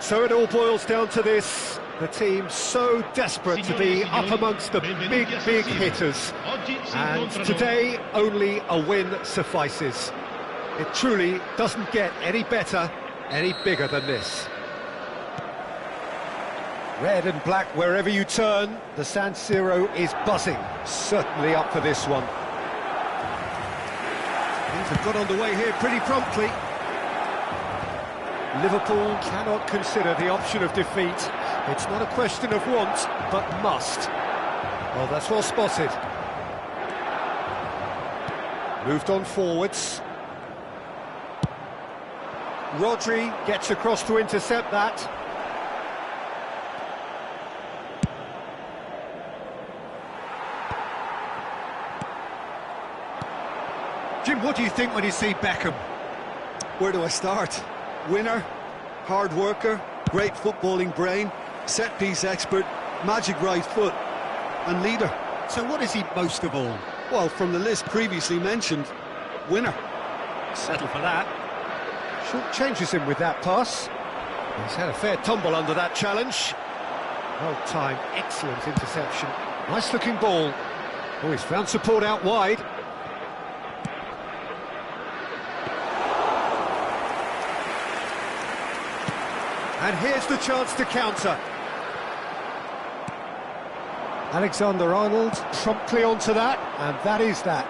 So it all boils down to this. The team so desperate to be up amongst the big hitters. And today, only a win suffices. It truly doesn't get any better, any bigger than this. Red and black wherever you turn, the San Siro is buzzing. Certainly up for this one. Things have got underway here pretty promptly. Liverpool cannot consider the option of defeat. It's not a question of want, but must. Well, that's well spotted. Moved on forwards. Rodri gets across to intercept that. Jim, what do you think when you see Beckham? Where do I start? Winner, hard worker, great footballing brain, set-piece expert, magic right foot, and leader. So what is he most of all? Well, from the list previously mentioned, winner. Settle for that. Short changes him with that pass. He's had a fair tumble under that challenge. Well timed, excellent interception. Nice looking ball. Oh, he's found support out wide. And here's the chance to counter. Alexander-Arnold promptly onto that, and that is that.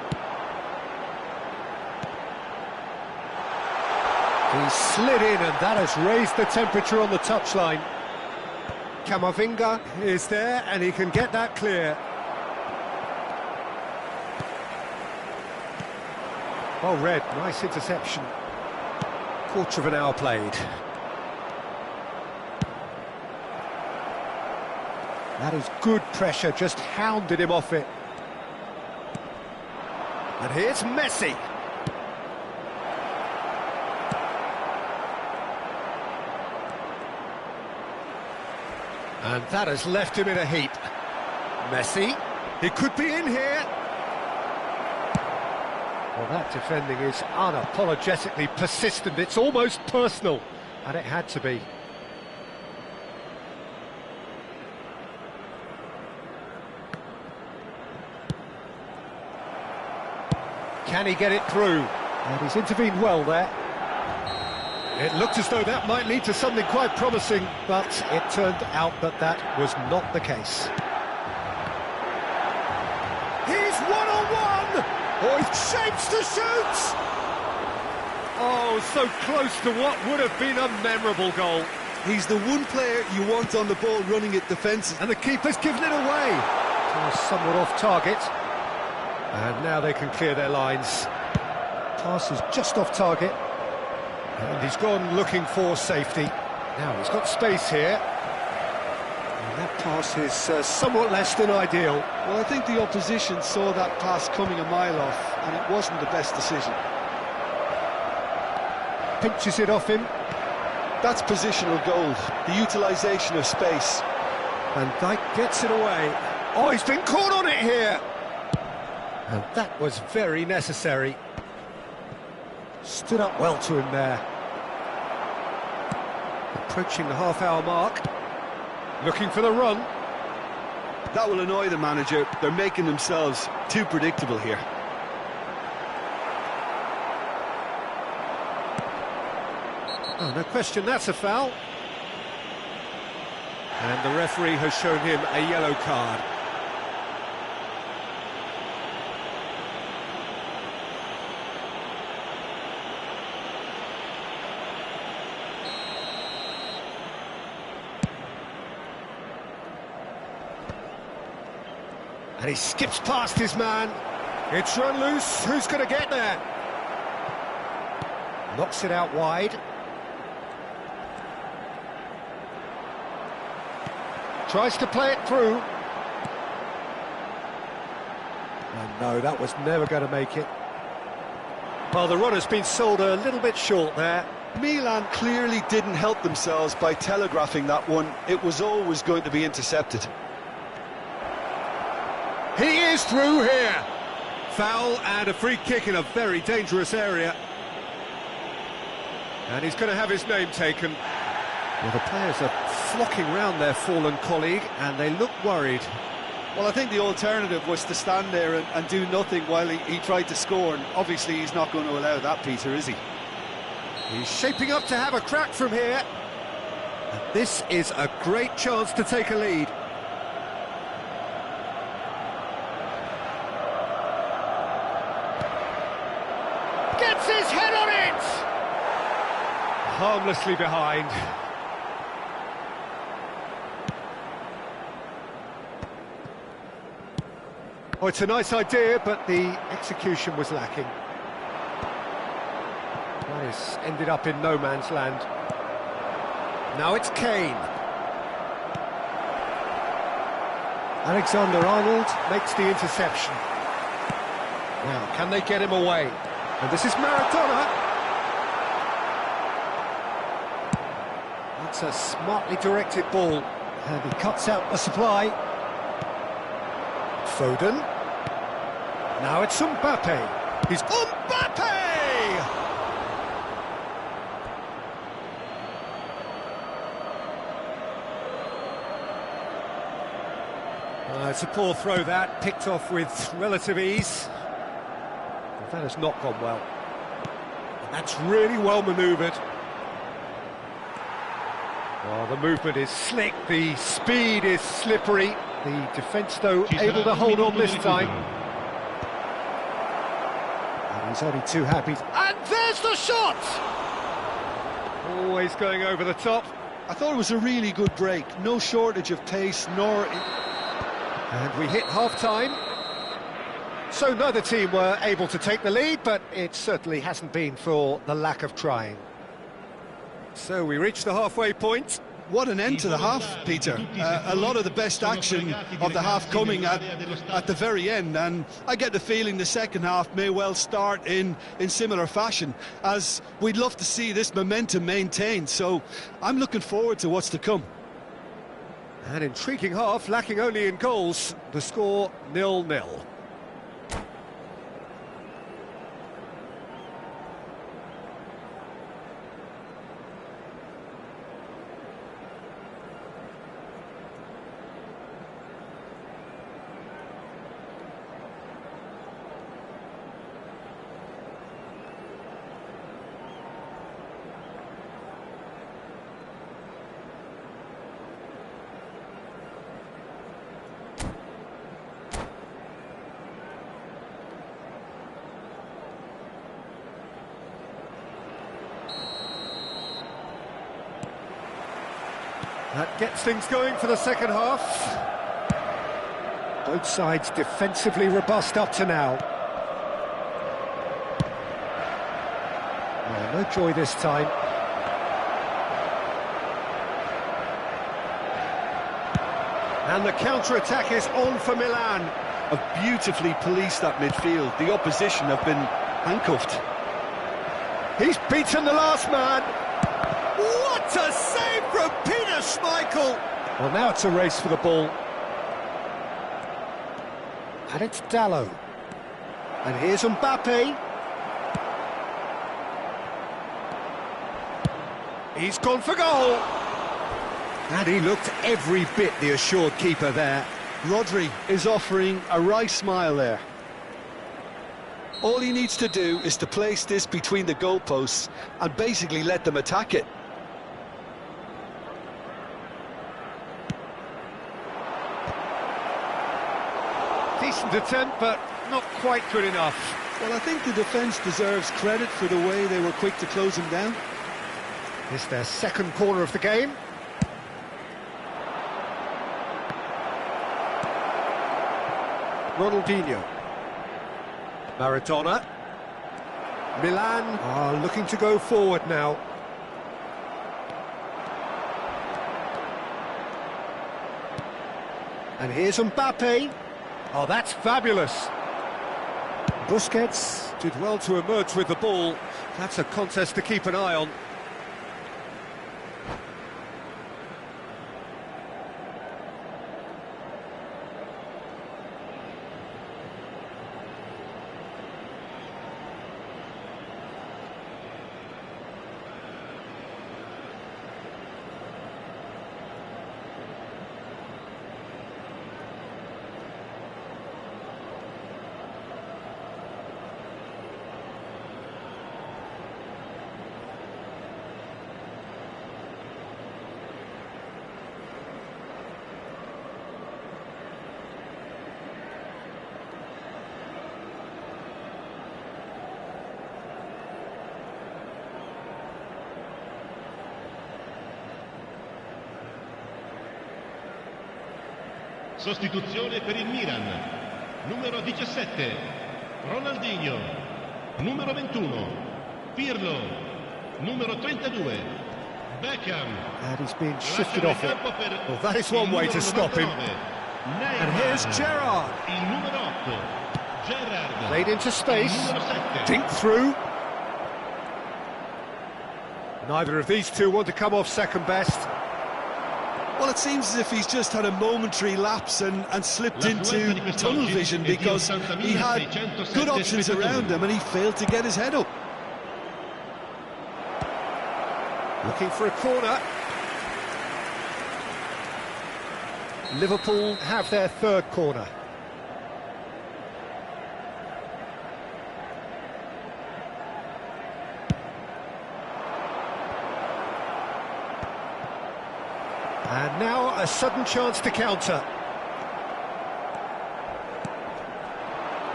He slid in, and that has raised the temperature on the touchline. Camavinga is there, and he can get that clear. Oh, Red, nice interception. Quarter of an hour played. That is good pressure, just hounded him off it. And here's Messi. And that has left him in a heap. Messi, he could be in here. Well, that defending is unapologetically persistent. It's almost personal, and it had to be. Can he get it through? And he's intervened well there. It looked as though that might lead to something quite promising, but it turned out that that was not the case. He's one-on-one! Oh, he shapes to shoot! Oh, so close to what would have been a memorable goal. He's the one player you want on the ball running at defences. And the keeper's given it away. Somewhat off target. And now they can clear their lines. Pass is just off target. And he's gone looking for safety. Now he's got space here. And that pass is somewhat less than ideal. Well, I think the opposition saw that pass coming a mile off, and it wasn't the best decision. Pinches it off him. That's positional goal, the utilisation of space. And Dijk gets it away. Oh, he's been caught on it here. And that was very necessary. Stood up well to him there. Approaching the half-hour mark. Looking for the run. That will annoy the manager. They're making themselves too predictable here. Oh, no question, that's a foul. And the referee has shown him a yellow card. And he skips past his man. It's run loose. Who's going to get there? Knocks it out wide. Tries to play it through. And no, that was never going to make it. Well, the run has been sold a little bit short there. Milan clearly didn't help themselves by telegraphing that one. It was always going to be intercepted. He is through here. Foul and a free kick in a very dangerous area. And he's going to have his name taken. Well, the players are flocking round their fallen colleague, and they look worried. Well, I think the alternative was to stand there and do nothing while he tried to score, and obviously he's not going to allow that, Peter, is he? He's shaping up to have a crack from here. And this is a great chance to take a lead. Gets his head on it! Harmlessly behind. Oh, it's a nice idea, but the execution was lacking. That has ended up in no man's land. Now it's Kane. Alexander-Arnold makes the interception. Now, can they get him away? And this is Maradona. That's a smartly directed ball. And he cuts out the supply. Foden. Now it's Mbappe. He's Mbappe! It's a poor throw that, picked off with relative ease. But that has not gone well. And that's really well manoeuvred. Oh, the movement is slick, the speed is slippery. The defence, though, able to hold on this time. And he's only too happy. And there's the shot! Always going over the top. I thought it was a really good break. No shortage of pace, nor... And we hit half-time. So neither team were able to take the lead, but it certainly hasn't been for the lack of trying. So we reach the halfway point. What an end to the half, Peter. A lot of the best action of the half coming at the very end, and I get the feeling the second half may well start in similar fashion, as we'd love to see this momentum maintained, so I'm looking forward to what's to come. An intriguing half, lacking only in goals. The score 0-0. That gets things going for the second half. Both sides defensively robust up to now. Oh, no joy this time. And the counter-attack is on for Milan. Have beautifully policed that midfield. The opposition have been handcuffed. He's beaten the last man. What a save from Peter Schmeichel! Well, now it's a race for the ball. And it's Dalot. And here's Mbappe. He's gone for goal. And he looked every bit the assured keeper there. Rodri is offering a wry smile there. All he needs to do is to place this between the goalposts and basically let them attack it. Decent attempt, but not quite good enough. Well, I think the defence deserves credit for the way they were quick to close him down. It's their second corner of the game. Ronaldinho. Maradona. Milan are looking to go forward now. And here's Mbappe. Oh, that's fabulous. Busquets did well to emerge with the ball. That's a contest to keep an eye on. Sostituzione per il Milan. Numero 17, Ronaldinho. Numero 21, Pirlo. Numero 32, Beckham. And he's been shifted off it. Well, that is one way to stop him. And here's Gerrard. Il numero 8, Gerrard. Played into space. Il numero 7. Dink through. Neither of these two want to come off second best. Well, it seems as if he's just had a momentary lapse and slipped into tunnel vision, because he had good options around him and he failed to get his head up. Looking for a corner. Liverpool have their third corner. And now a sudden chance to counter.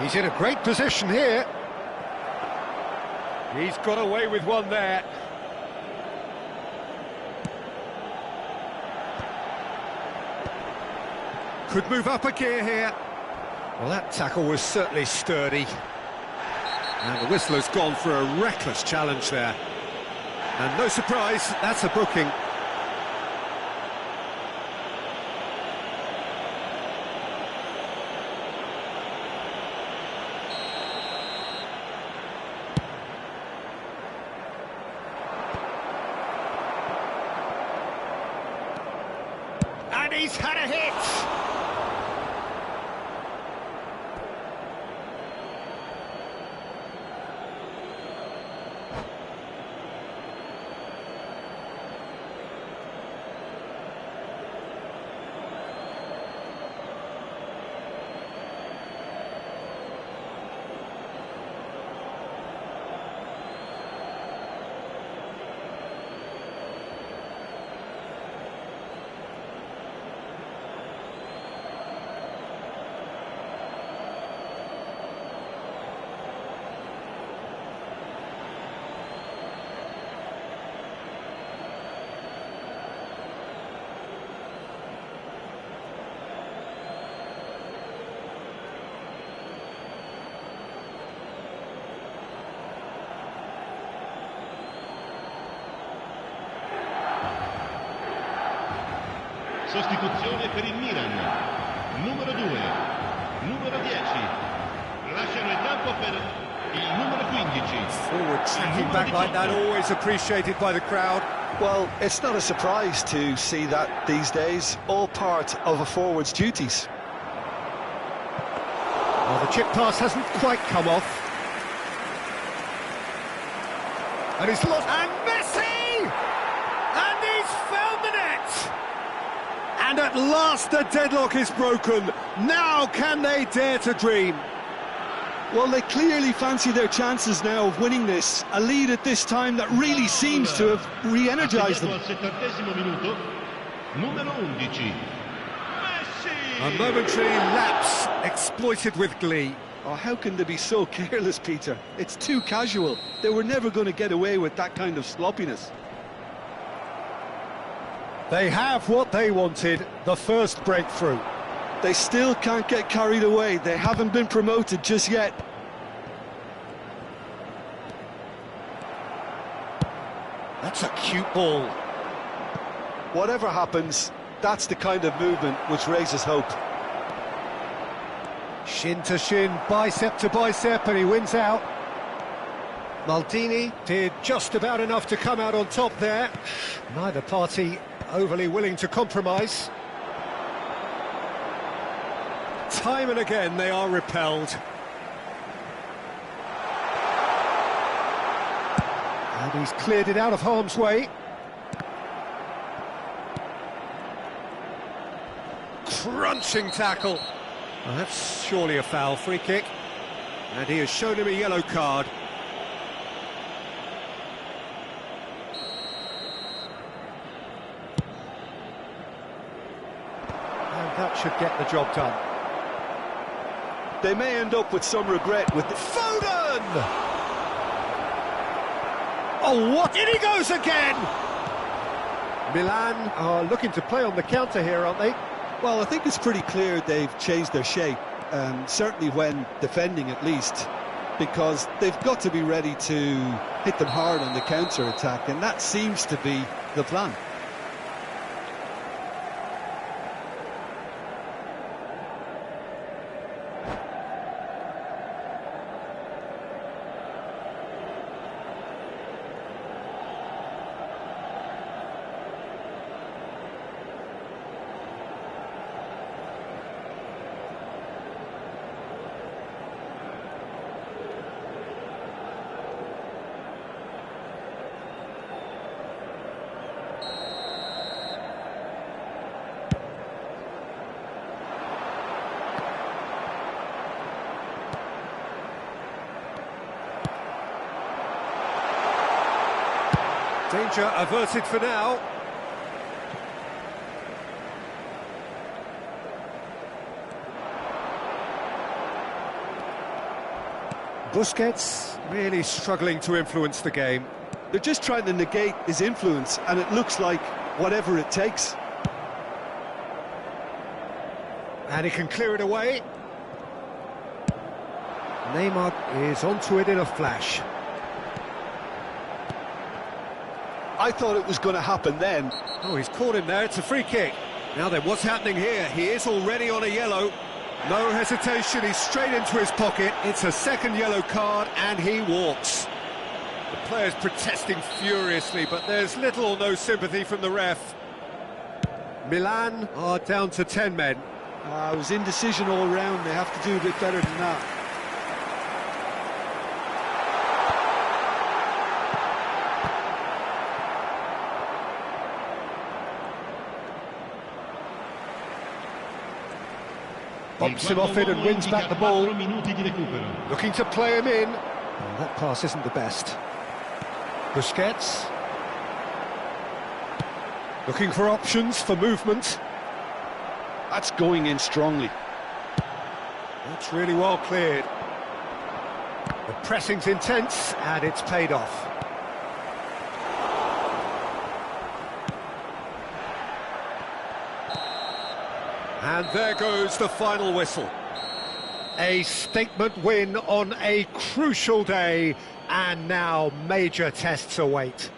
He's in a great position here. He's got away with one there. Could move up a gear here. Well, that tackle was certainly sturdy. And the whistler's gone for a reckless challenge there. And no surprise, that's a booking. And he's had a hit! Sostituzione per il Milan. Numero 2, numero 10. Lasciano il campo per il numero 15. Forward tracking back like that, always appreciated by the crowd. Well, it's not a surprise to see that these days, all part of a forward's duties. Well, the chip pass hasn't quite come off. And he's lost. And Messi! And he's found the net! And at last the deadlock is broken. Now can they dare to dream? Well, they clearly fancy their chances now of winning this. A lead at this time that really seems to have re-energised them. Al 70° minuto, numero 11, Messi! A momentary lapse exploited with glee. Oh, how can they be so careless, Peter? It's too casual. They were never going to get away with that kind of sloppiness. They have what they wanted, the first breakthrough. They still can't get carried away. They haven't been promoted just yet. That's a cute ball. Whatever happens, that's the kind of movement which raises hope. Shin to shin, bicep to bicep, and he wins out. Maldini did just about enough to come out on top there. Neither party overly willing to compromise. Time and again they are repelled. And he's cleared it out of harm's way. Crunching tackle. Well, that's surely a foul, free kick. And he has shown him a yellow card. And that should get the job done. They may end up with some regret with Foden! Oh, what? In he goes again! Milan are looking to play on the counter here, aren't they? Well, I think it's pretty clear they've changed their shape, certainly when defending at least, because they've got to be ready to hit them hard on the counter-attack, and that seems to be the plan. Danger averted for now. Busquets really struggling to influence the game. They're just trying to negate his influence, and it looks like whatever it takes. And he can clear it away. Neymar is onto it in a flash. I thought it was going to happen then. Oh, he's caught him there. It's a free kick. Now then, what's happening here? He is already on a yellow. No hesitation, he's straight into his pocket. It's a second yellow card, and he walks. The player's protesting furiously, but there's little or no sympathy from the ref. Milan are down to 10 men. It was indecision all round. They have to do a bit better than that. Bumps him off it and wins back the ball. Looking to play him in. Oh, that pass isn't the best. Busquets. Looking for options for movement. That's going in strongly. That's really well cleared. The pressing's intense and it's paid off. And there goes the final whistle. A statement win on a crucial day, and now major tests await.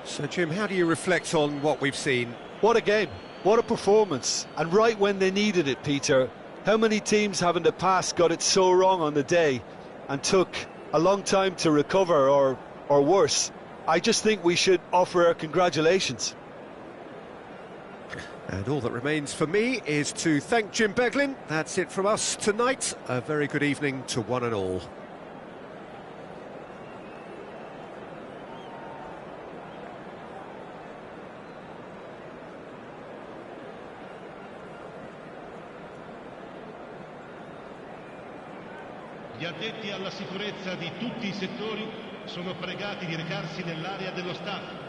So, Jim, how do you reflect on what we've seen? What a game, what a performance, and right when they needed it, Peter. How many teams have in the past got it so wrong on the day and took a long time to recover, or worse? I just think we should offer our congratulations. And all that remains for me is to thank Jim Beglin. That's it from us tonight. A very good evening to one and all. Gli addetti alla sicurezza di tutti i settori sono pregati di recarsi nell'area dello staff.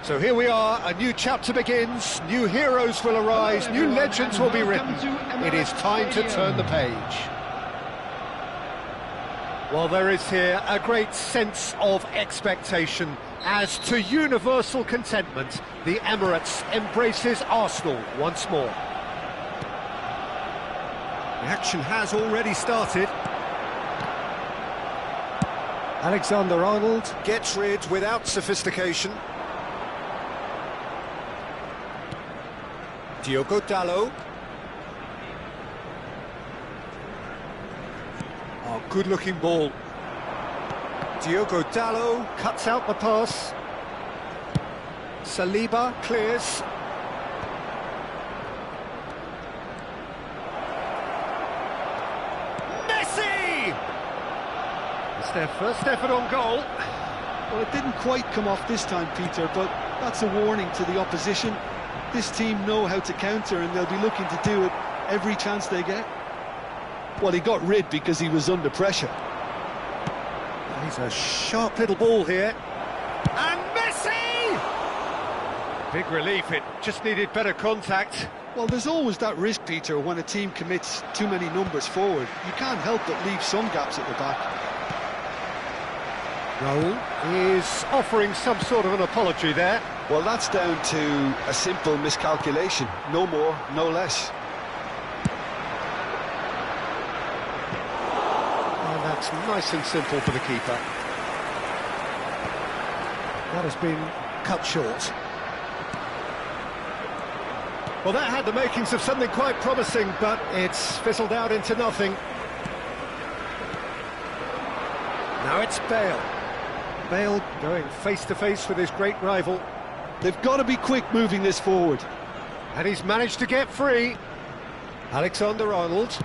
So here we are, a new chapter begins, new heroes will arise, new legends will be written. It is time to turn the page. Well, there is here a great sense of expectation as to universal contentment. The Emirates embraces Arsenal once more. The action has already started. Alexander-Arnold gets rid without sophistication. Diogo Dalot. Oh, good-looking ball. Diogo Dalot cuts out the pass. Saliba clears. Messi! It's their first effort on goal. Well, it didn't quite come off this time, Peter, but that's a warning to the opposition. This team know how to counter, and they'll be looking to do it every chance they get. Well, he got rid because he was under pressure. He's a sharp little ball here. And Messi! Big relief, it just needed better contact. Well, there's always that risk, Peter, when a team commits too many numbers forward. You can't help but leave some gaps at the back. Raul is offering some sort of an apology there. Well, that's down to a simple miscalculation. No more, no less. And that's nice and simple for the keeper. That has been cut short. Well, that had the makings of something quite promising, but it's fizzled out into nothing. Now it's Bale. Bale going face-to-face with his great rival. They've got to be quick moving this forward. And he's managed to get free. Alexander-Arnold.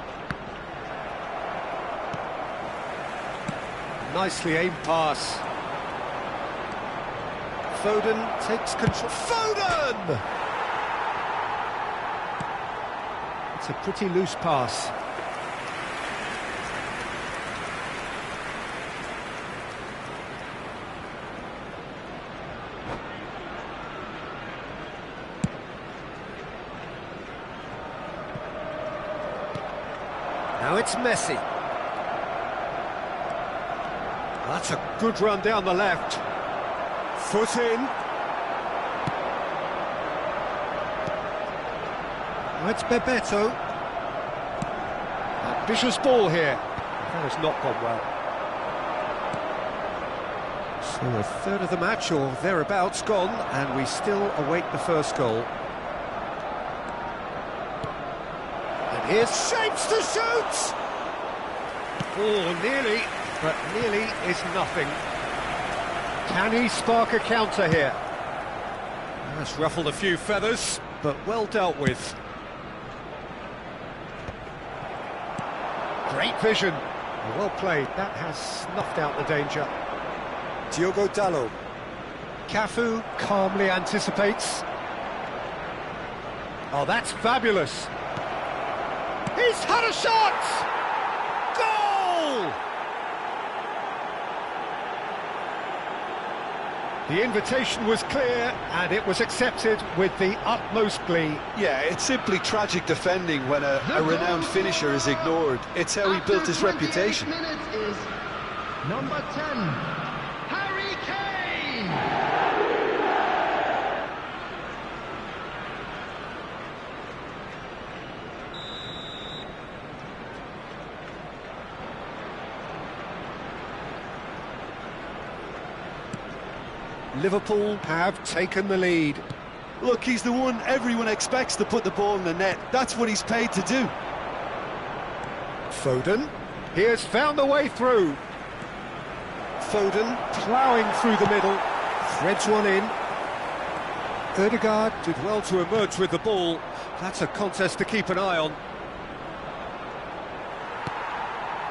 Nicely aimed pass. Foden takes control. Foden! It's a pretty loose pass. Now it's Messi. That's a good run down the left. Foot in. Now it's Bebeto. Ambitious ball here. That has not gone well. So a third of the match or thereabouts gone, and we still await the first goal. Here's shapes to shoot! Oh, nearly, but nearly is nothing. Can he spark a counter here? That's ruffled a few feathers, but well dealt with. Great vision. Well played. That has snuffed out the danger. Diogo Dalot. Cafu calmly anticipates. Oh, that's fabulous. He's had a shot! Goal! The invitation was clear, and it was accepted with the utmost glee. Yeah, it's simply tragic defending when a renowned finisher is ignored. It's how he built his reputation. Minutes is number 10, Harry Kane! Liverpool have taken the lead. Look, he's the one everyone expects to put the ball in the net. That's what he's paid to do. Foden, he has found the way through. Foden ploughing through the middle, threads one in. Ødegaard did well to emerge with the ball. That's a contest to keep an eye on.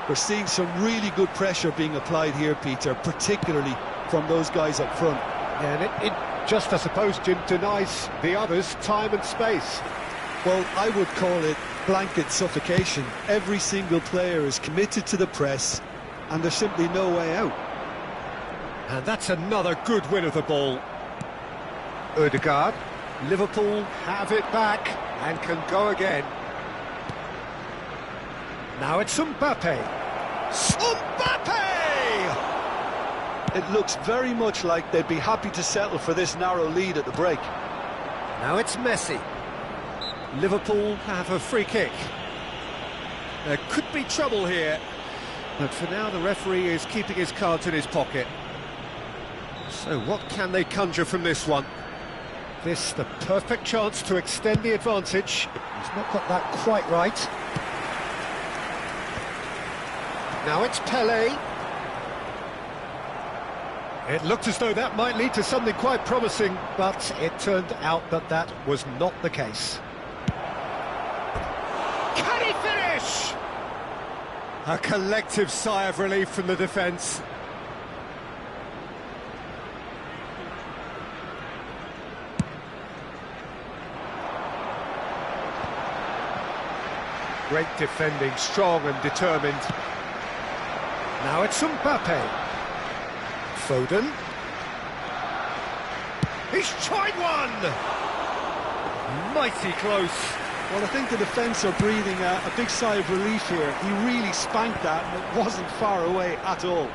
We're seeing some really good pressure being applied here, Peter, particularly from those guys up front. And it just, I suppose, Jim, denies the others time and space. Well, I would call it blanket suffocation. Every single player is committed to the press, and there's simply no way out. And that's another good win of the ball. Ødegaard. Liverpool have it back and can go again. Now it's Mbappe. Mbappe! It looks very much like they'd be happy to settle for this narrow lead at the break. Now it's Messi. Liverpool have a free kick. There could be trouble here, but for now the referee is keeping his cards in his pocket. So what can they conjure from this one? This the perfect chance to extend the advantage. He's not got that quite right. Now it's Pelé. It looked as though that might lead to something quite promising, but it turned out that that was not the case. Can he finish? A collective sigh of relief from the defence. Great defending, strong and determined. Now it's Mbappe. Foden. He's tried one! Mighty close. Well, I think the defence are breathing a big sigh of relief here. He really spanked that and it wasn't far away at all.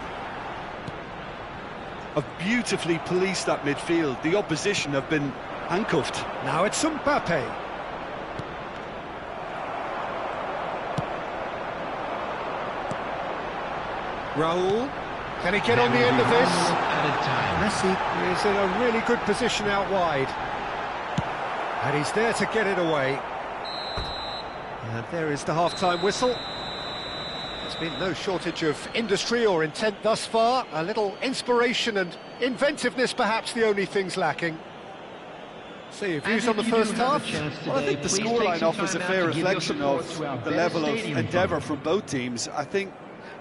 Have beautifully policed that midfield. The opposition have been handcuffed. Now it's Mbappe. Raul. Can he get on the end of this? Messi is in a really good position out wide. And he's there to get it away. And there is the half-time whistle. There's been no shortage of industry or intent thus far. A little inspiration and inventiveness perhaps the only things lacking. So your views on the first half? Well, I think the scoreline offers a fair reflection of the level of endeavour from both teams. I think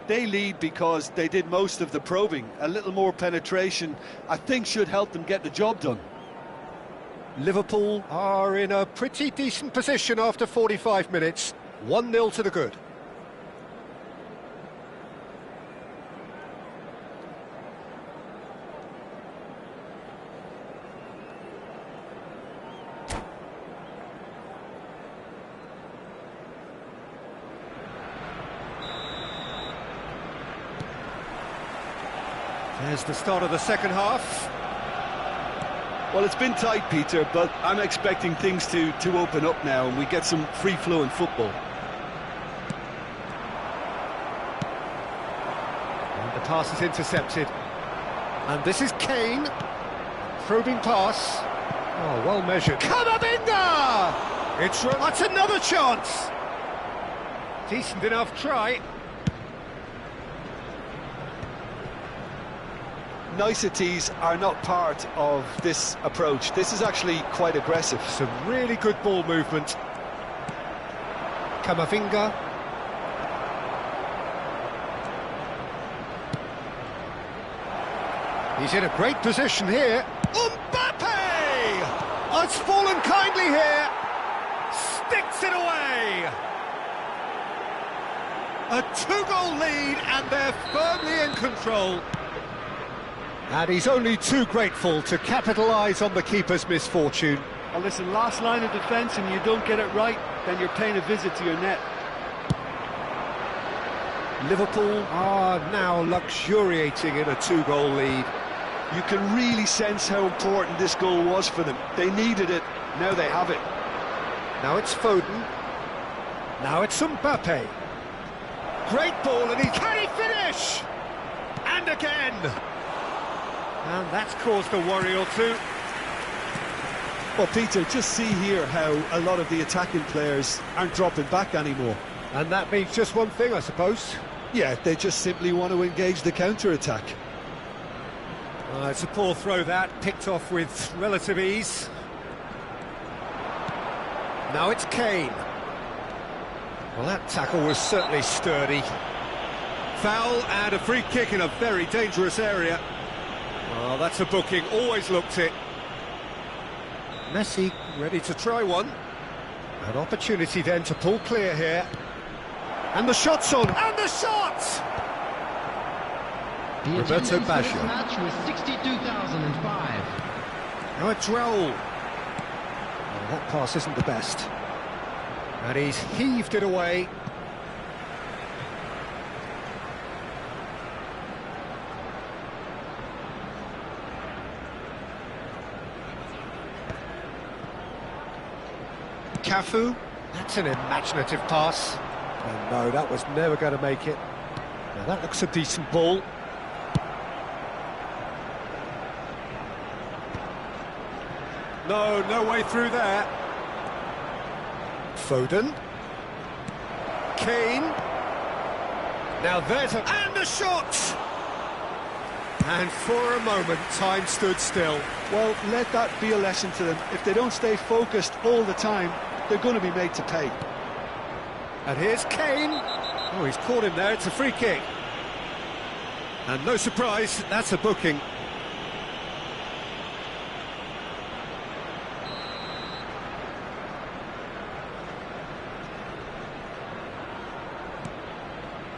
they lead because they did most of the probing. A little more penetration, I think, should help them get the job done. Liverpool are in a pretty decent position after 45 minutes. 1-0 to the good. There's the start of the second half. Well, it's been tight, Peter, but I'm expecting things to open up now and we get some free-flowing football. And the pass is intercepted. And this is Kane. Probing pass. Oh, well measured. Camavinga! That's another chance! Decent enough try. Niceties are not part of this approach. This is actually quite aggressive. Some really good ball movement. Camavinga. He's in a great position here. Mbappe! Oh, it's fallen kindly here. Sticks it away. A 2-goal lead and they're firmly in control. And he's only too grateful to capitalise on the keeper's misfortune. Well, listen, last line of defence and you don't get it right, then you're paying a visit to your net. Liverpool are now luxuriating in a 2-goal lead. You can really sense how important this goal was for them. They needed it, now they have it. Now it's Foden. Now it's Mbappe. Great ball, and can he finish? And again. And that's caused a worry or two. Well, Peter, just see here how a lot of the attacking players aren't dropping back anymore. And that means just one thing, I suppose. Yeah, they just simply want to engage the counter-attack. It's a poor throw that, picked off with relative ease. Now it's Kane. Well, that tackle was certainly sturdy. Foul and a free kick in a very dangerous area. Well, that's a booking, always looked it. Messi ready to try one. An opportunity then to pull clear here. And the shot's on, and the shot! The Roberto attendance for this Baggio. match was 62,005. Now it's Raul. Well, that pass isn't the best. And he's heaved it away. Cafu. That's an imaginative pass. And no, that was never going to make it. Now that looks a decent ball. No way through there. Foden. Kane. Now there's a... And a shot! And for a moment, time stood still. Well, let that be a lesson to them. If they don't stay focused all the time, they're going to be made to pay. And here's Kane. Oh, he's caught him there. It's a free kick. And no surprise, that's a booking.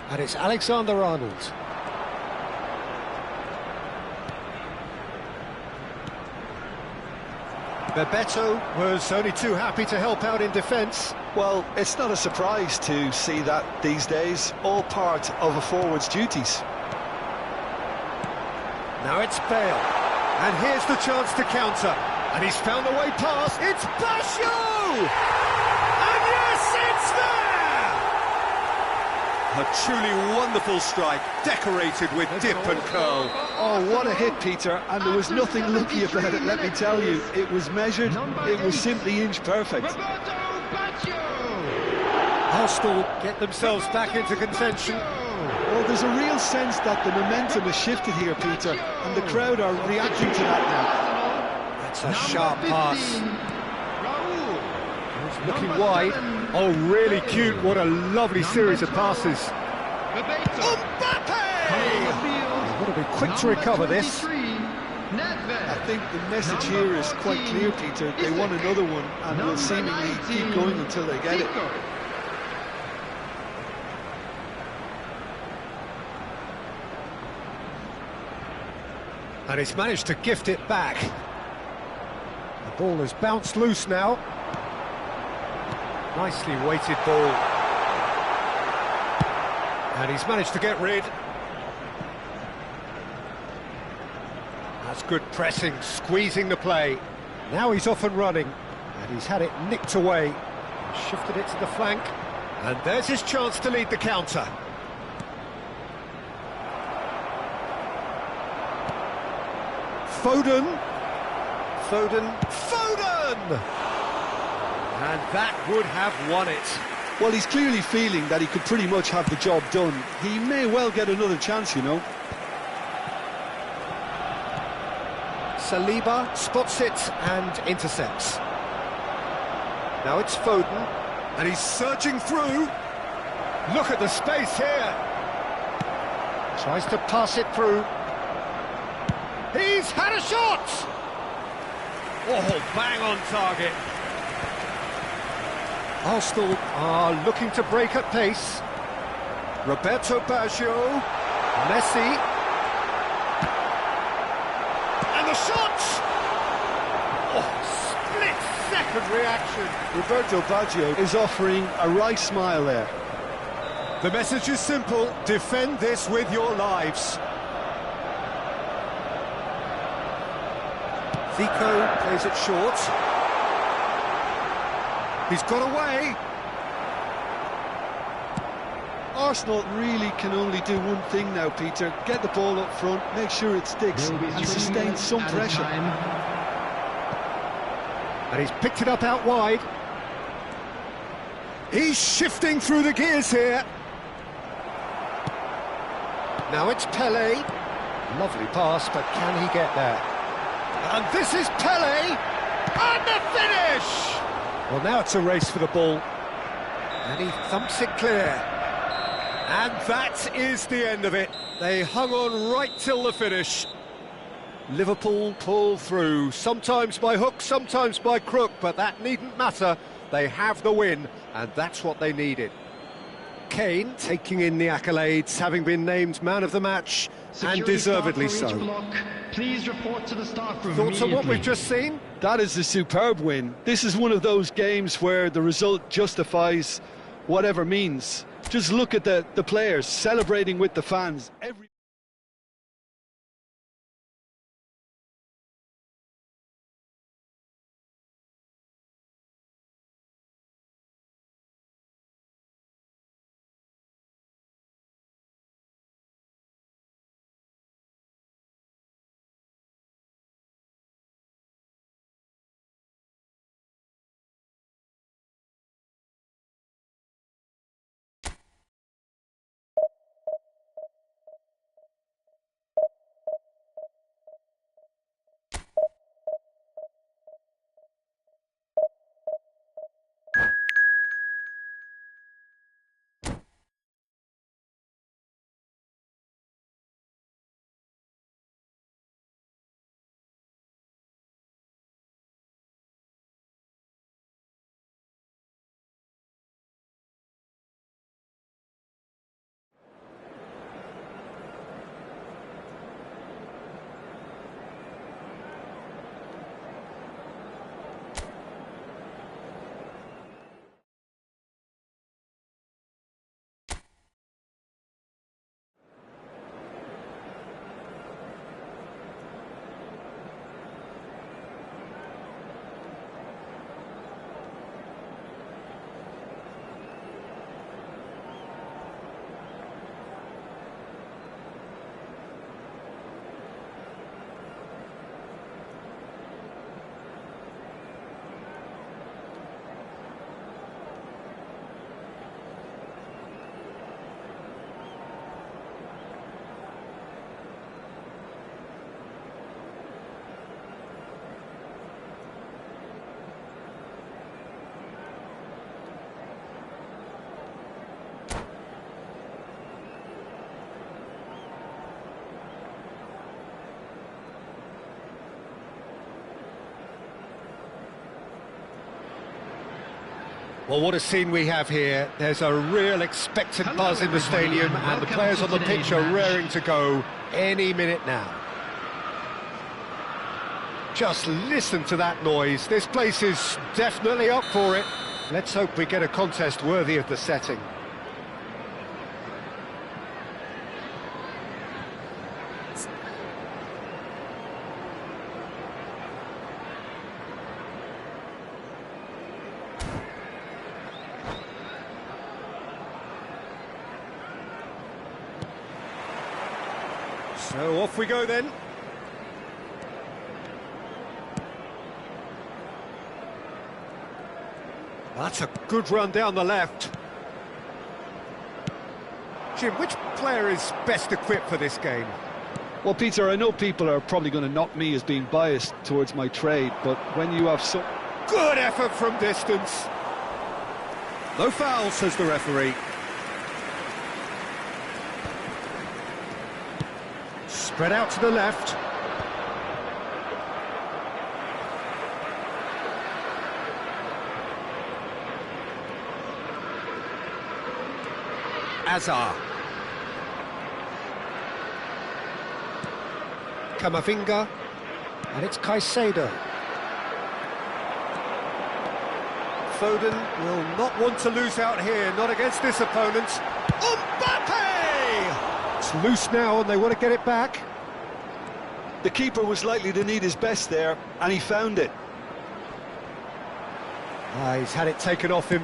And it's Alexander-Arnold. Bebeto was only too happy to help out in defence. Well, it's not a surprise to see that these days, all part of a forward's duties. Now it's Bale, and here's the chance to counter, and he's found a way past. It's Basho! And yes, it's there! A truly wonderful strike, decorated with dip and curl. Oh, what a hit, Peter, and there was nothing lucky about it, let me tell you. It was measured, it was simply inch perfect. Arsenal get themselves back into contention. Well, there's a real sense that the momentum has shifted here, Peter, and the crowd are reacting to that now. That's a sharp pass. He's looking wide. Oh, really cute. What a lovely series of passes. Mbappe! You've got to be quick to recover this. I think the message here is quite clear, Peter. They want another one, and will seemingly keep going until they get it. And he's managed to gift it back. The ball has bounced loose now. Nicely weighted ball. And he's managed to get rid. That's good pressing, squeezing the play. Now he's off and running. And he's had it nicked away. Shifted it to the flank. And there's his chance to lead the counter. Foden! And that would have won it. Well, he's clearly feeling that he could pretty much have the job done. He may well get another chance, you know. Saliba spots it and intercepts. Now it's Foden, and he's surging through. Look at the space here. Tries to pass it through. He's had a shot! Oh, bang on target. Arsenal are looking to break at pace. Roberto Baggio, Messi. And the shot! Oh, split-second reaction. Roberto Baggio is offering a right smile there. The message is simple, defend this with your lives. Zico plays it short. He's got away. Arsenal really can only do one thing now, Peter. Get the ball up front, make sure it sticks, and sustain some pressure. And he's picked it up out wide. He's shifting through the gears here. Now it's Pele. Lovely pass, but can he get there? And this is Pele, and the finish! Well, now it's a race for the ball, and he thumps it clear. And that is the end of it. They hung on right till the finish. Liverpool pull through, sometimes by hook, sometimes by crook, but that needn't matter. They have the win, and that's what they needed. Kane taking in the accolades, having been named man of the match, and deservedly so. Please report to the staff room. Thoughts on what we've just seen? That is a superb win. This is one of those games where the result justifies whatever means. Just look at the players celebrating with the fans. Well, what a scene we have here. There's a real expectant buzz in the stadium, and the players on the pitch are raring to go any minute now. Just listen to that noise. This place is definitely up for it. Let's hope we get a contest worthy of the setting. So off we go then. That's a good run down the left. Jim, which player is best equipped for this game? Well, Peter, I know people are probably going to knock me as being biased towards my trade, but when you have so... Good effort from distance. No foul, says the referee. Spread out to the left. Azar. Camavinga. And it's Caicedo. Foden will not want to lose out here, not against this opponent. Mbappe! It's loose now and they want to get it back. The keeper was likely to need his best there, and he found it. He's had it taken off him.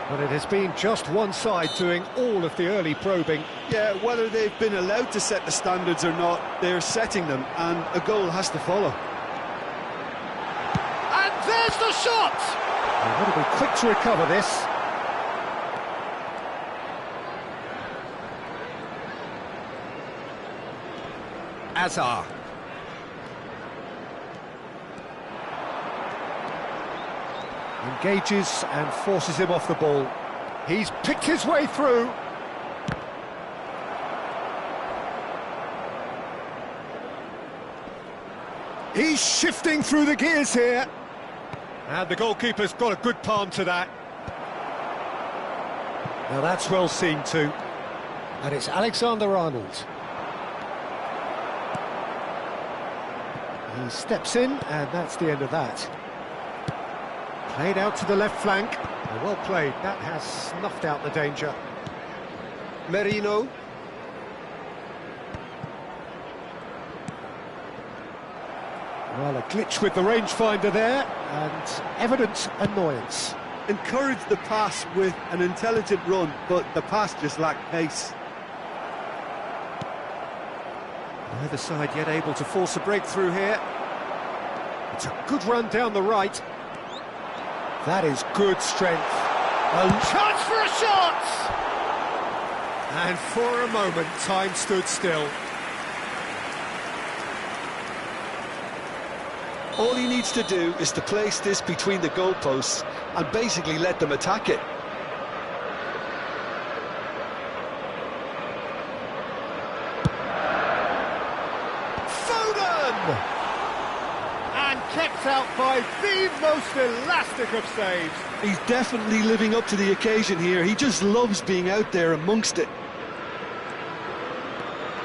But it has been just one side doing all of the early probing. Yeah, whether they've been allowed to set the standards or not, they're setting them, and a goal has to follow. And there's the shot! They've got to be quick to recover this. Azar. Engages and forces him off the ball. He's picked his way through. He's shifting through the gears here. And the goalkeeper's got a good palm to that. Now that's well seen too. And it's Alexander-Arnold. He steps in, and that's the end of that. Played out to the left flank. Well played, that has snuffed out the danger. Merino. Well, a glitch with the rangefinder there, and evident annoyance. Encouraged the pass with an intelligent run, but the pass just lacked pace. Neither side yet able to force a breakthrough here. It's a good run down the right. That is good strength. A chance for a shot! And for a moment, time stood still. All he needs to do is to place this between the goalposts and basically let them attack it. And kept out by the most elastic of saves. He's definitely living up to the occasion here. He just loves being out there amongst it.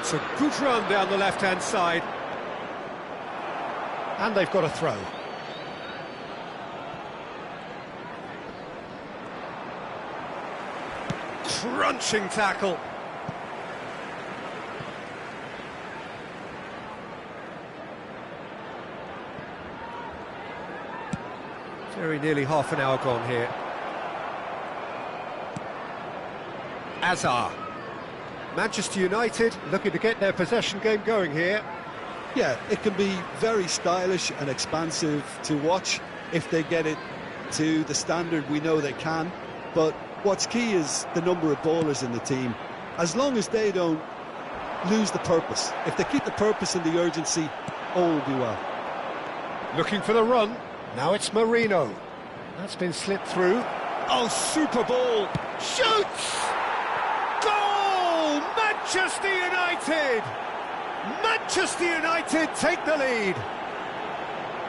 It's a good run down the left-hand side. And they've got a throw. Crunching tackle. Very nearly half an hour gone here. Azar. Manchester United looking to get their possession game going here. Yeah, it can be very stylish and expansive to watch if they get it to the standard we know they can. But what's key is the number of ballers in the team. As long as they don't lose the purpose, if they keep the purpose and the urgency, all will be well. Looking for the run. Now it's Marino. That's been slipped through. Oh, super ball. Shoots! Goal! Manchester United! Manchester United take the lead.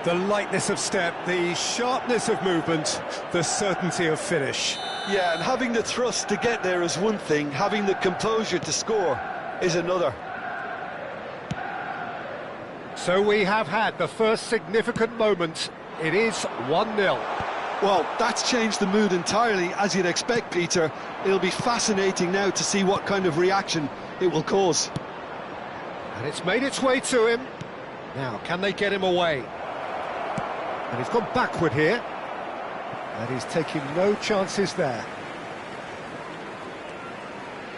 The lightness of step, the sharpness of movement, the certainty of finish. Yeah, and having the thrust to get there is one thing, having the composure to score is another. So we have had the first significant moment. It is 1-0. Well, that's changed the mood entirely, as you'd expect, Peter. It'll be fascinating now to see what kind of reaction it will cause. And it's made its way to him. Now, can they get him away? And he's gone backward here. And he's taking no chances there.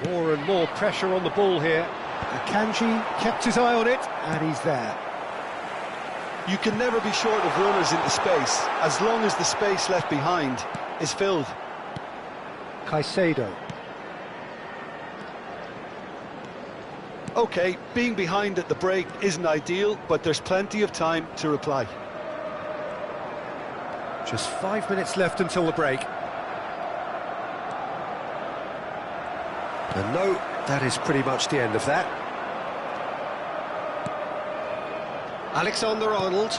More and more pressure on the ball here. Akanji kept his eye on it, and he's there. You can never be short of runners into space, as long as the space left behind is filled. Caicedo. OK, being behind at the break isn't ideal, but there's plenty of time to reply. Just 5 minutes left until the break. And no, that is pretty much the end of that. Alexander-Arnold.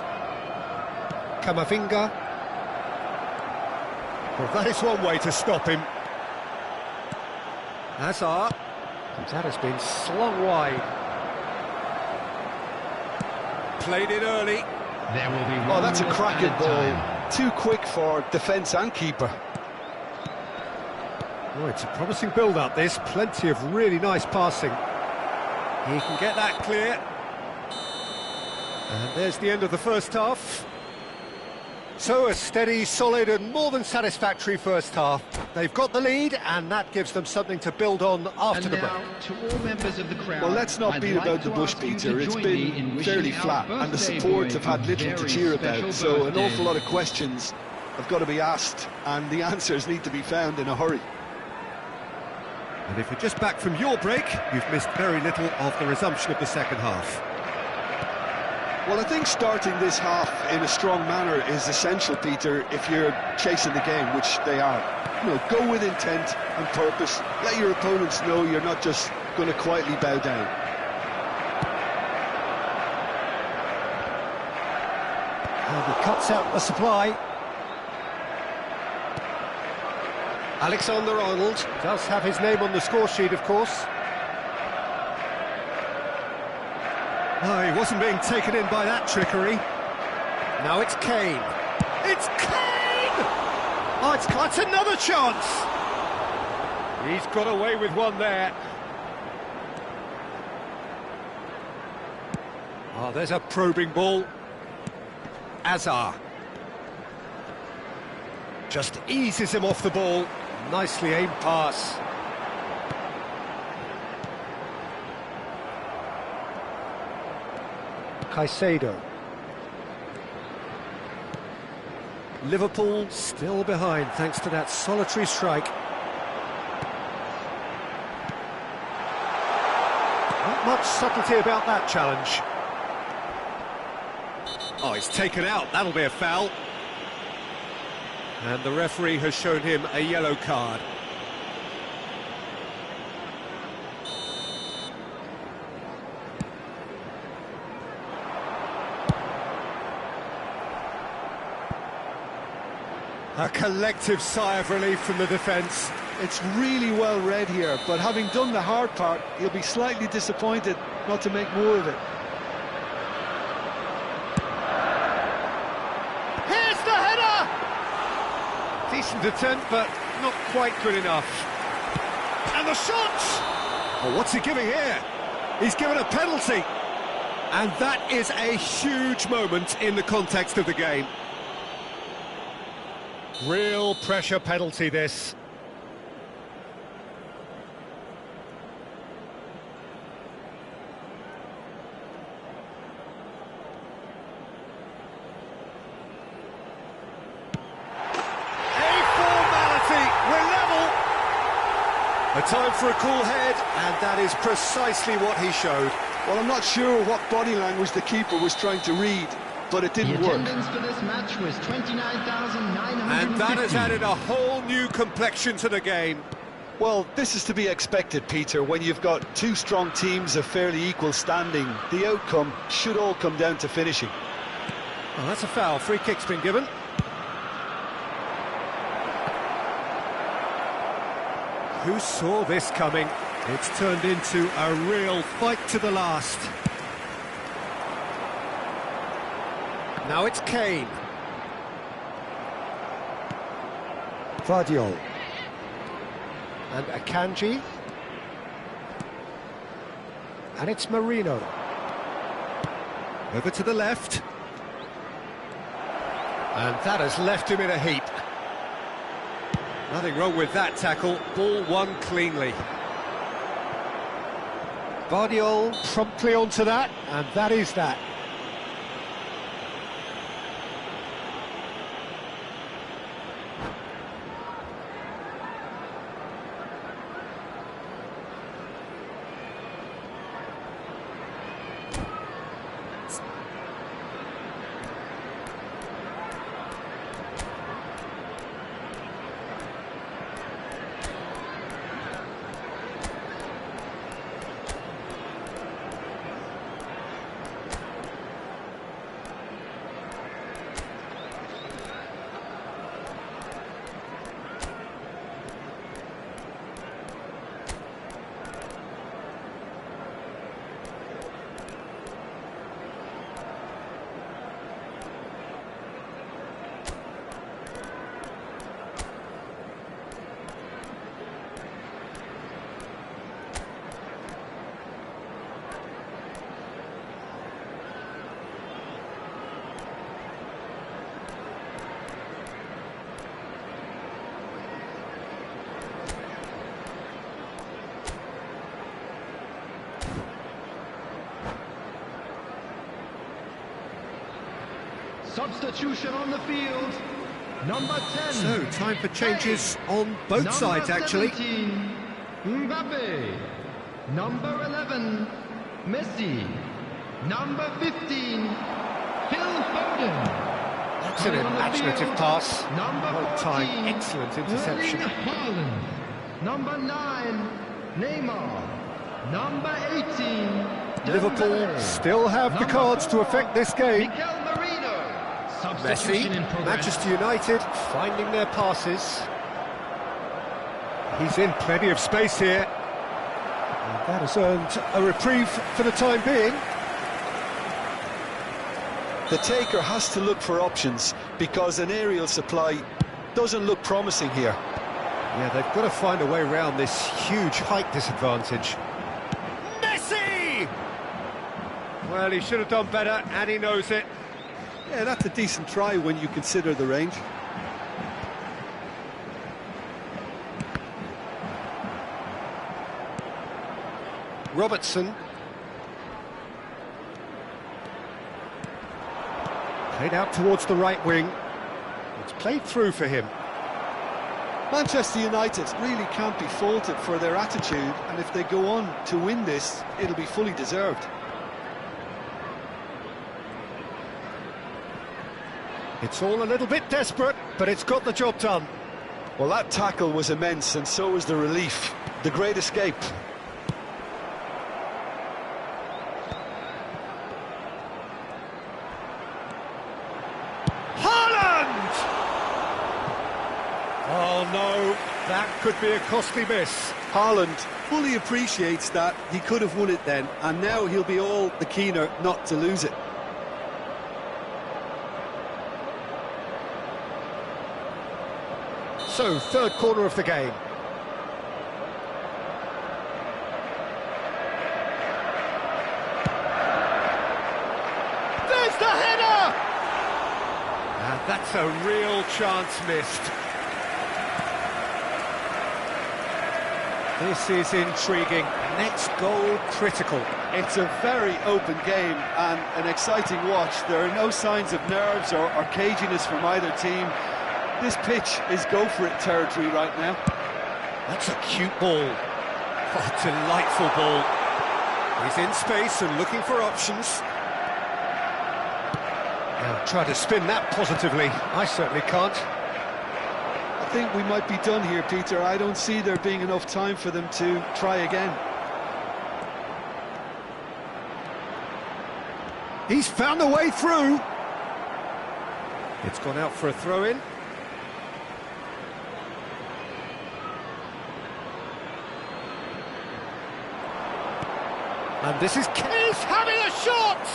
Camavinga. Well, that is one way to stop him. Hazard. And that has been slung wide. Played it early. There will be Oh, that's a cracking ball. time. Too quick for defence and keeper. Oh, it's a promising build-up, this. Plenty of really nice passing. He can get that clear. And there's the end of the first half. So a steady, solid and more than satisfactory first half. They've got the lead, and that gives them something to build on after And the break. now, to all members of the crowd, Well, let's not I'd beat like about the to bush, ask you Peter. to It's join me in been wishing fairly our flat, and the birthday supports boy have had a little to very cheer special about, so an birthday. awful lot of questions have got to be asked, and the answers need to be found in a hurry. And if you're just back from your break, you've missed very little of the resumption of the second half. Well, I think starting this half in a strong manner is essential, Peter, if you're chasing the game, which they are. You know, go with intent and purpose. Let your opponents know you're not just going to quietly bow down. And he cuts out the supply. Alexander-Arnold does have his name on the score sheet, of course. Oh, he wasn't being taken in by that trickery. Now it's Kane. It's Kane! Oh, it's another chance! He's got away with one there. Oh, there's a probing ball. Azar. Just eases him off the ball. Nicely aimed pass. Caicedo. Liverpool still behind thanks to that solitary strike. Not much subtlety about that challenge. Oh, he's taken out. That'll be a foul. And the referee has shown him a yellow card. A collective sigh of relief from the defence. It's really well read here, but having done the hard part, he'll be slightly disappointed not to make more of it. Here's the header! Decent attempt, but not quite good enough. And the shot! Oh, what's he giving here? He's given a penalty. And that is a huge moment in the context of the game. Real pressure penalty, this. A time for a cool head, and that is precisely what he showed. Well, I'm not sure what body language the keeper was trying to read, but it didn't work. The attendance for this match was 29,950. And that has added a whole new complexion to the game. Well, this is to be expected, Peter, when you've got two strong teams of fairly equal standing. The outcome should all come down to finishing. Oh, that's a foul. Free kick's been given. Who saw this coming? It's turned into a real fight to the last. Now it's Kane. Vardiol. And Akanji. And it's Marino. Over to the left. And that has left him in a heap. Nothing wrong with that tackle. Ball won cleanly. Vardiol promptly onto that, and that is that. Substitution on the field. Number 10. So, time for changes on both sides, actually. 17, Mbappe. Number 11, Messi. Number 15, Phil Foden. That's an imaginative pass. Number Well 14, timed, excellent interception. Erling Haaland. Number 9, Neymar. Number 18, Liverpool Dembele. still have the Number cards to 4, affect this game. Mikel Merino. Messi, Substitution in progress. Manchester United finding their passes. He's in plenty of space here. And that has earned a reprieve for the time being. The taker has to look for options because an aerial supply doesn't look promising here. Yeah, they've got to find a way around this huge height disadvantage. Messi! Well, he should have done better, and he knows it. Yeah, that's a decent try when you consider the range. Robertson. Played out towards the right wing. It's played through for him. Manchester United really can't be faulted for their attitude, and if they go on to win this, it'll be fully deserved. It's all a little bit desperate, but it's got the job done. Well, that tackle was immense, and so was the relief. The great escape. Oh no, that could be a costly miss. Haaland fully appreciates that he could have won it then, and now he'll be all the keener not to lose it. So, third corner of the game. There's the header! And that's a real chance missed. This is intriguing. Next goal critical. It's a very open game and an exciting watch. There are no signs of nerves or caginess from either team. This pitch is go-for-it territory right now. That's a cute ball. Oh, delightful ball. He's in space and looking for options. Now try to spin that positively. I certainly can't. I think we might be done here, Peter. I don't see there being enough time for them to try again. He's found a way through. It's gone out for a throw-in. And this is Case having a shot!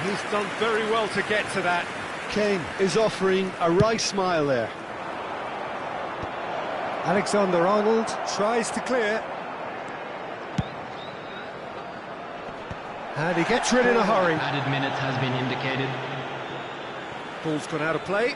He's done very well to get to that. Kane is offering a wry smile there. Alexander-Arnold tries to clear. And he gets rid in a hurry. Added minutes has been indicated. Ball's gone out of play.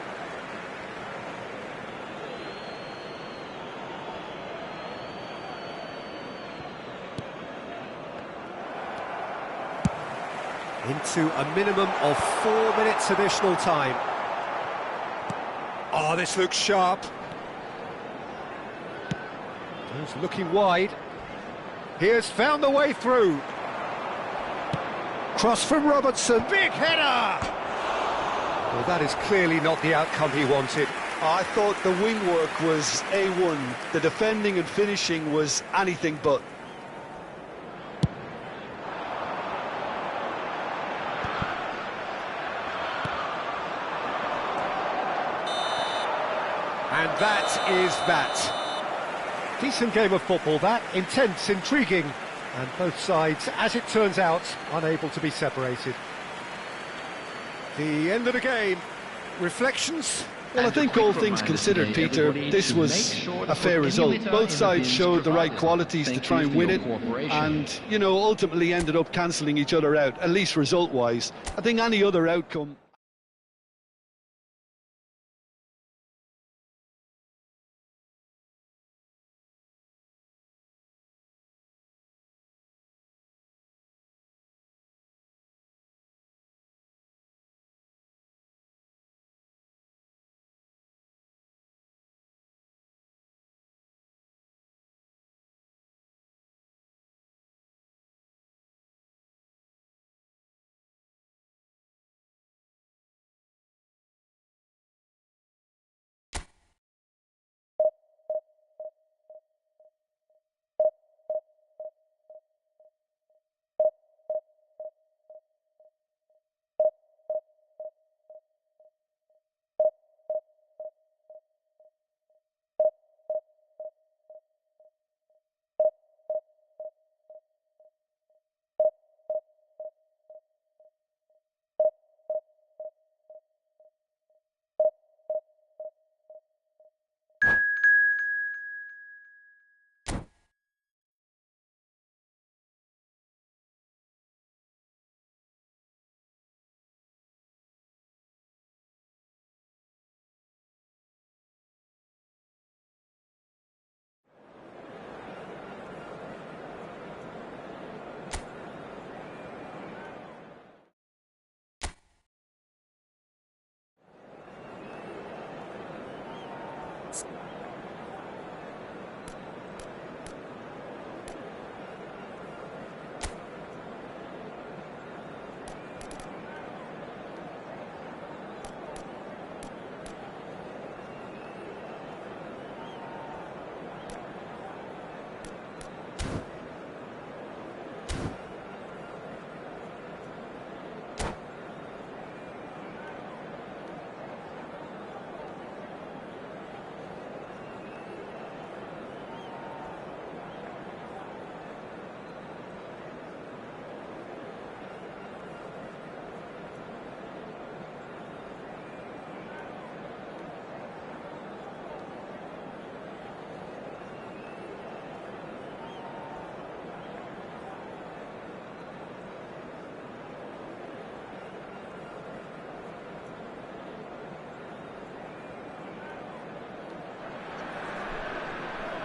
Into a minimum of 4 minutes additional time. Oh, this looks sharp. He's looking wide. He has found the way through. Cross from Robertson. Big header! Well, that is clearly not the outcome he wanted. I thought the wing work was A1. The defending and finishing was anything but. And that is that. Decent game of football, that. Intense, intriguing. And both sides, as it turns out, unable to be separated. The end of the game. Reflections? Well, I think all things considered, Peter, this was a fair result. Both sides showed the right qualities to try and win it, and, you know, ultimately ended up cancelling each other out, at least result-wise. I think any other outcome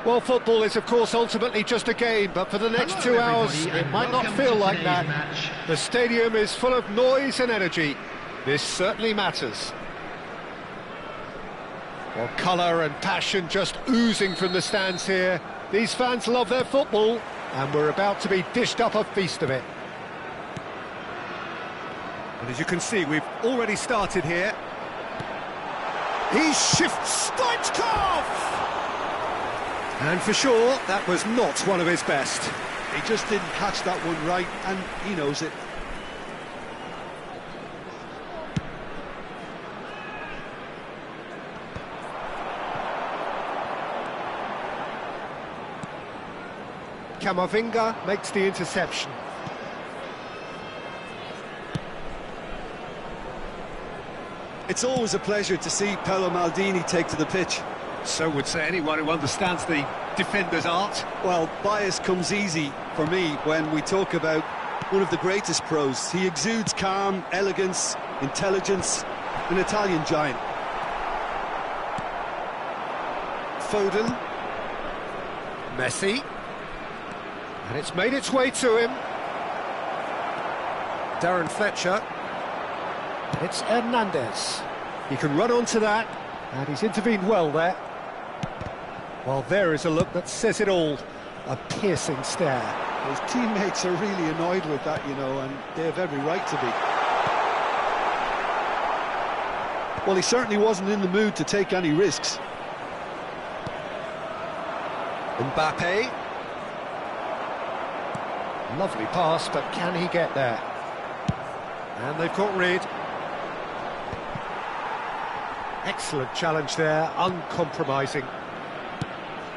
Well, football is, of course, ultimately just a game, but for the next Hello, 2 hours, everybody, it and might not welcome feel to like today's that. match. The stadium is full of noise and energy. This certainly matters. Well, colour and passion just oozing from the stands here. These fans love their football, and we're about to be dished up a feast of it. And as you can see, we've already started here. He shifts Stoichkov! And for sure, that was not one of his best. He just didn't catch that one right, and he knows it. Camavinga makes the interception. It's always a pleasure to see Paolo Maldini take to the pitch. So would say anyone who understands the defender's art. Well, bias comes easy for me when we talk about one of the greatest pros. He exudes calm, elegance, intelligence, an Italian giant. Foden. Messi. And it's made its way to him. Darren Fletcher. It's Hernandez. He can run onto that, and he's intervened well there. Well, there is a look that says it all. A piercing stare. His teammates are really annoyed with that, you know, and they have every right to be. Well, he certainly wasn't in the mood to take any risks. Mbappe. Lovely pass, but can he get there? And they've got rid. Excellent challenge there, uncompromising.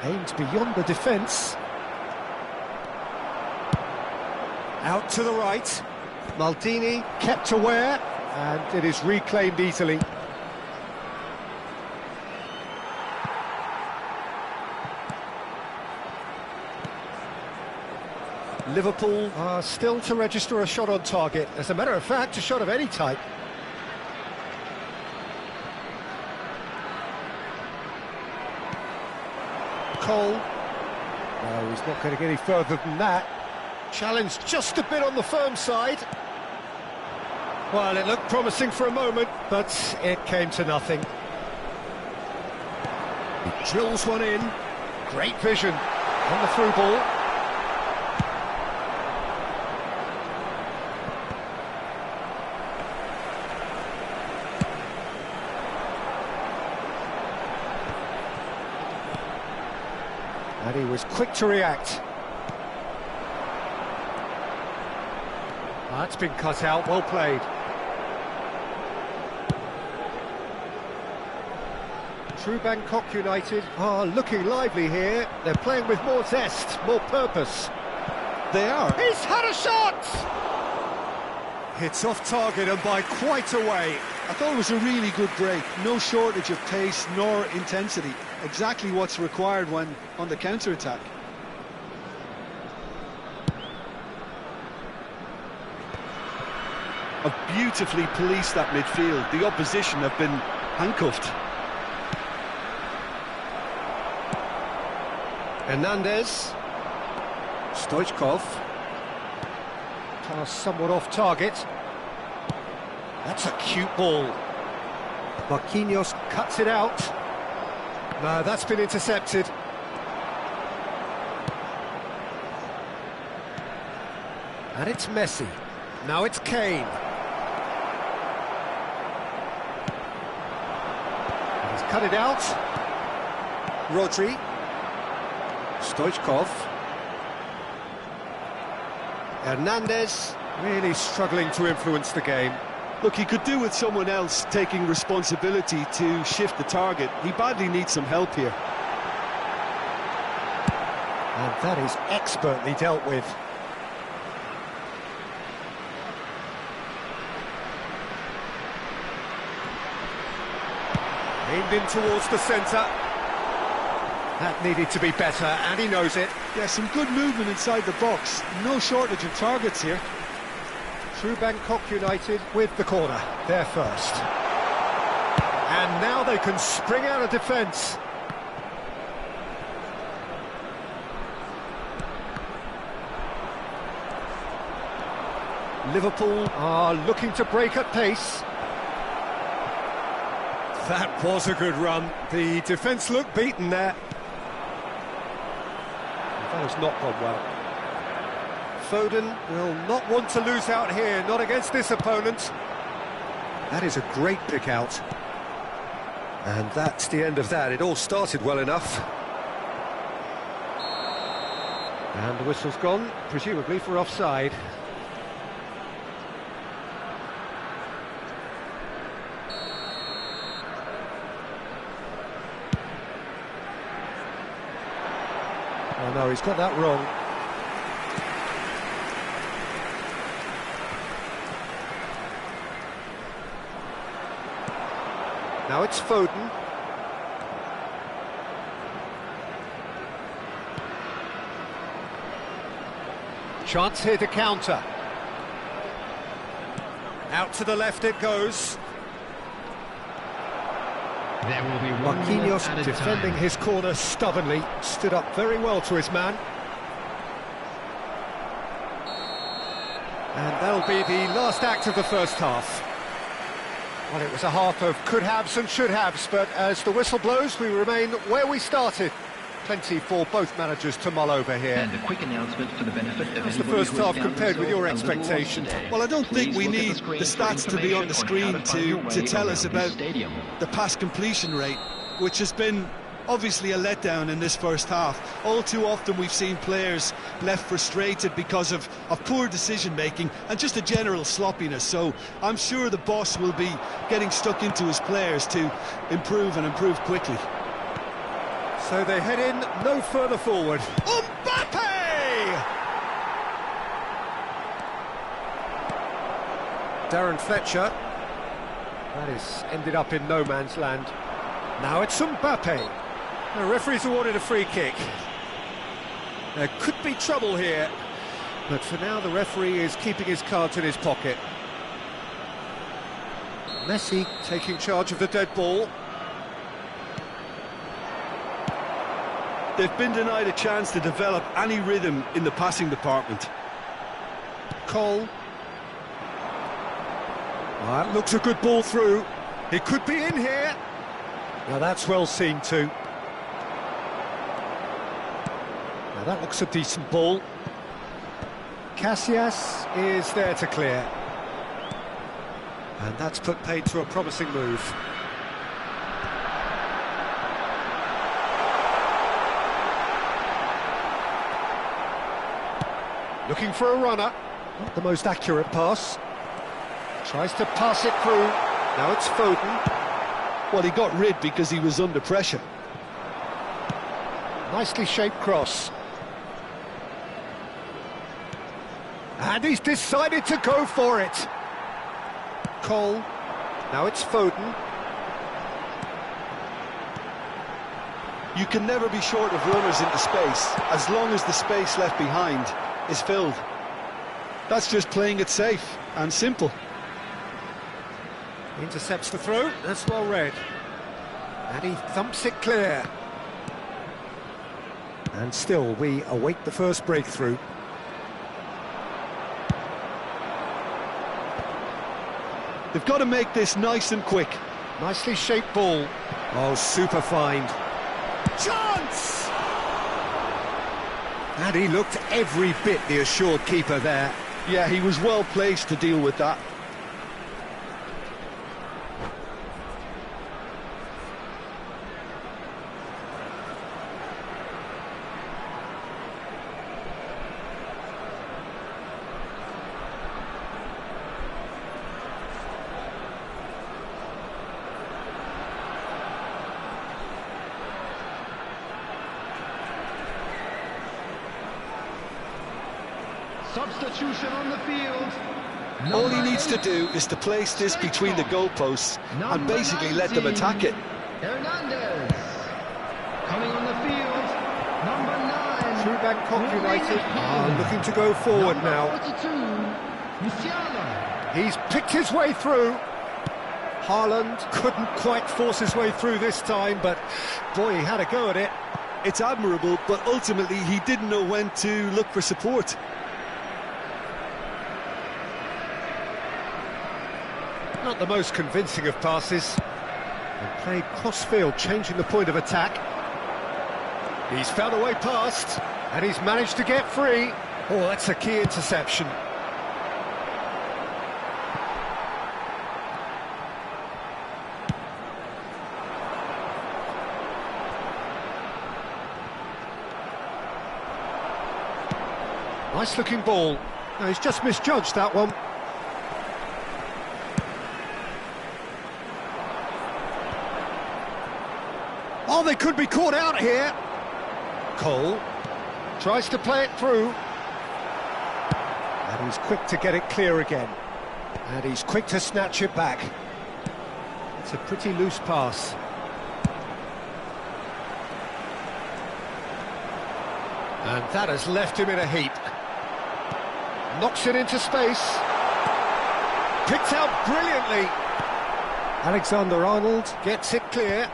Aimed beyond the defence. Out to the right. Maldini kept aware, and it is reclaimed easily. Liverpool are still to register a shot on target. As a matter of fact, a shot of any type. Cole. No, he's not going to get any further than that. Challenged just a bit on the firm side. Well, it looked promising for a moment, but it came to nothing. He drills one in. Great vision on the through ball. And he was quick to react. That's been cut out, well played. True Bangkok United are looking lively here. They're playing with more zest, more purpose. They are. He's had a shot! It's off target and by quite a way. I thought it was a really good break. No shortage of pace nor intensity. Exactly what's required when on the counter-attack. Have beautifully policed that midfield. The opposition have been handcuffed. Hernandez. Stoichkov. Pass somewhat off target. That's a cute ball. Marquinhos cuts it out. No, that's been intercepted. And it's Messi. Now it's Kane. He's cut it out. Rodri. Stoichkov. Hernandez really struggling to influence the game. Look, he could do with someone else taking responsibility to shift the target. He badly needs some help here. And that is expertly dealt with. Aimed in towards the centre. That needed to be better, and he knows it. Yeah, some good movement inside the box. No shortage of targets here. True Bangkok United with the corner. They're first. And now they can spring out of defence. Liverpool are looking to break at pace. That was a good run. The defence looked beaten there. That has not gone well. Foden will not want to lose out here, not against this opponent. That is a great pick out. And that's the end of that. It all started well enough. And the whistle's gone, presumably for offside. Oh no, he's got that wrong. Now it's Foden. Chance here to counter. Out to the left it goes. There will be one Marquinhos at a defending time. his corner stubbornly, stood up very well to his man. And that'll be the last act of the first half. Well, it was a half of could-haves and should-haves, but as the whistle blows, we remain where we started. Plenty for both managers to mull over here. And a quick announcement for the benefit of How's the anybody first who has half found compared with your themselves a little expectation? lost today. Well, I don't think Please we look at need screen the for stats to be on the information screen on how to find your to way tell us around the about stadium. the pass completion rate, which has been obviously a letdown in this first half. All too often we've seen players left frustrated because of poor decision making and just a general sloppiness, so I'm sure the boss will be getting stuck into his players to improve and improve quickly. So they head in no further forward. Mbappe! Darren Fletcher. That is ended up in no man's land. Now it's Mbappe. The referee's awarded a free kick. There could be trouble here, but for now the referee is keeping his cards in his pocket. Messi taking charge of the dead ball. They've been denied a chance to develop any rhythm in the passing department. Cole. That looks a good ball through. It could be in here. Now that's well seen too. Now that looks a decent ball. Casillas is there to clear. And that's put paid to a promising move. Looking for a runner. Not the most accurate pass. Tries to pass it through. Now it's Foden. Well, he got rid because he was under pressure. Nicely shaped cross. And he's decided to go for it. Cole. Now it's Foden. You can never be short of runners into space as long as the space left behind is filled. That's just playing it safe and simple. Intercepts the throw, that's well read. And he thumps it clear. And still, we await the first breakthrough. They've got to make this nice and quick. Nicely shaped ball. Oh, super find. Chance! And he looked every bit the assured keeper there. Yeah, he was well placed to deal with that. Substitution on the field. All he needs to do is to place this between the goalposts and basically let them attack it. Hernandez. Coming on the field, number 9. Through Bangkok United are looking to go forward now. 42, Musiala. He's picked his way through. Haaland couldn't quite force his way through this time, but boy, he had a go at it. It's admirable, but ultimately he didn't know when to look for support. Not the most convincing of passes. And played cross-field, changing the point of attack. He's found a way past, and he's managed to get free. Oh, that's a key interception. Nice-looking ball. No, he's just misjudged that one. Oh, they could be caught out here. Cole tries to play it through. And he's quick to get it clear again. And he's quick to snatch it back. It's a pretty loose pass. And that has left him in a heap. Knocks it into space. Picked out brilliantly. Alexander-Arnold gets it clear.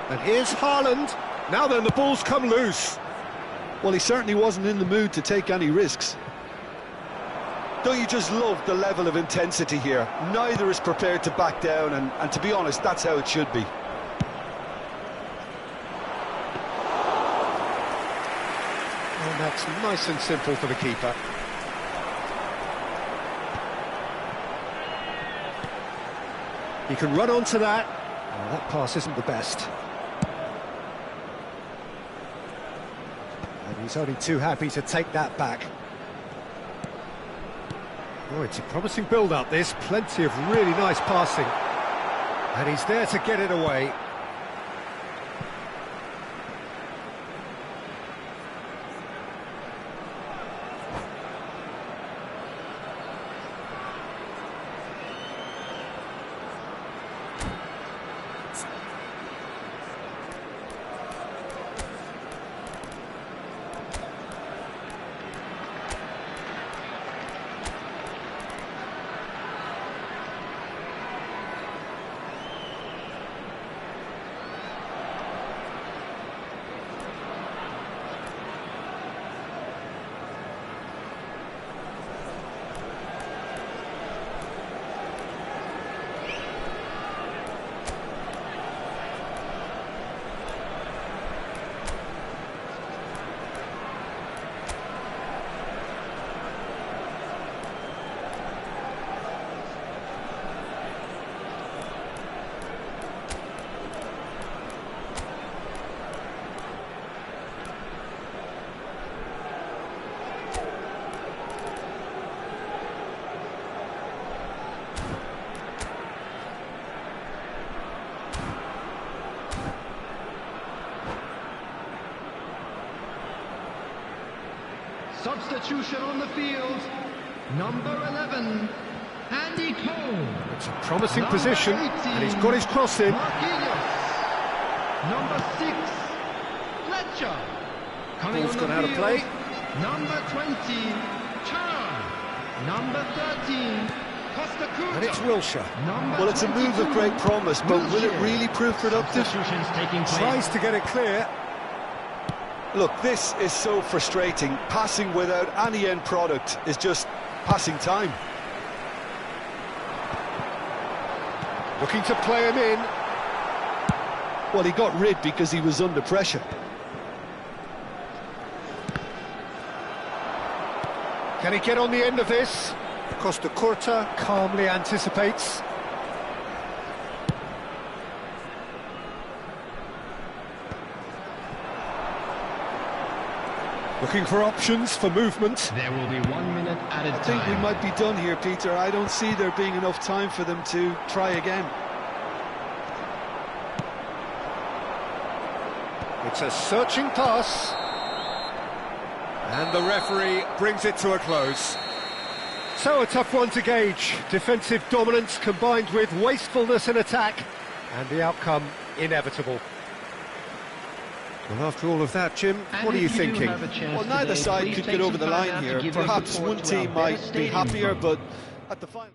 And here's Haaland. Now then, the ball's come loose. Well, he certainly wasn't in the mood to take any risks. Don't you just love the level of intensity here? Neither is prepared to back down, and to be honest, that's how it should be. And that's nice and simple for the keeper. He can run onto that. Oh, that pass isn't the best. And he's only too happy to take that back. Oh, it's a promising build-up, this. Plenty of really nice passing. And he's there to get it away. Substitution on the field, number 11, Andy Cole. It's a promising Number position, 18, and he's got his cross in. Marquinhos. Number 6, Fletcher. Coming Ball's on gone the out of field, play. number 20, Chan. Number 13, Costa Curta. And it's Wilshere. Number Well, it's a move of 22, great promise, but will it Wilshere. really prove productive? Substitutions taking place. Tries to get it clear. Look, this is so frustrating. Passing without any end product is just passing time. Looking to play him in. Well, he got rid because he was under pressure. Can he get on the end of this? Costa Curta calmly anticipates. Looking for options for movement. There will be 1 minute added I think we time. might be done here, Peter. I don't see there being enough time for them to try again. It's a searching pass. And the referee brings it to a close. So a tough one to gauge. Defensive dominance combined with wastefulness in attack. And the outcome inevitable. Well, after all of that, Jim, what are you thinking? Well, neither side could get over the line here. Perhaps one team might be happier, but at the final...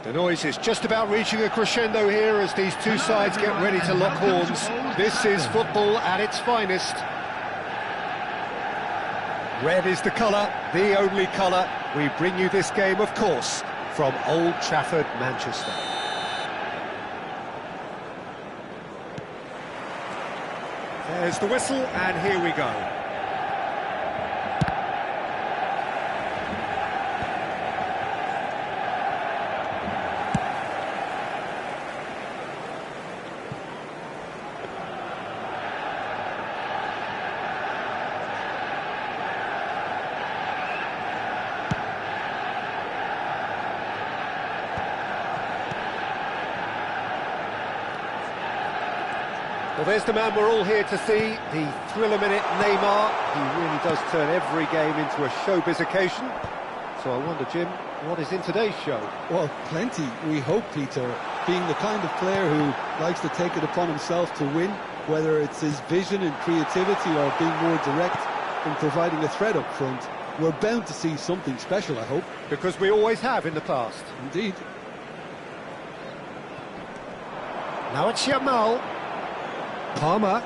The noise is just about reaching a crescendo here as these two sides get ready to lock horns. This is football at its finest. Red is the colour, the only colour. We bring you this game, of course, from Old Trafford, Manchester. There's the whistle, and here we go. Well, there's the man we're all here to see, the thriller-minute Neymar. He really does turn every game into a showbiz occasion. So I wonder, Jim, what is in today's show? Well, plenty, we hope, Peter. Being the kind of player who likes to take it upon himself to win, whether it's his vision and creativity or being more direct in providing a threat up front, we're bound to see something special, I hope. Because we always have in the past. Indeed. Now it's Yamal. Palmer.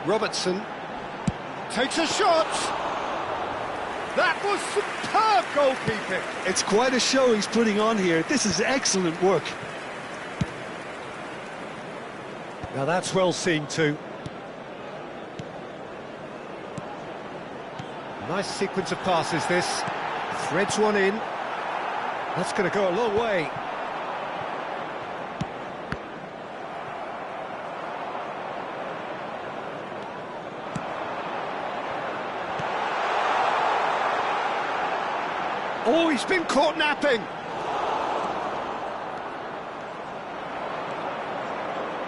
Robertson. Takes a shot. That was superb goalkeeping. It's quite a show he's putting on here. This is excellent work. Now that's well seen too. Nice sequence of passes this. Threads one in. That's going to go a long way. Oh, he's been caught napping.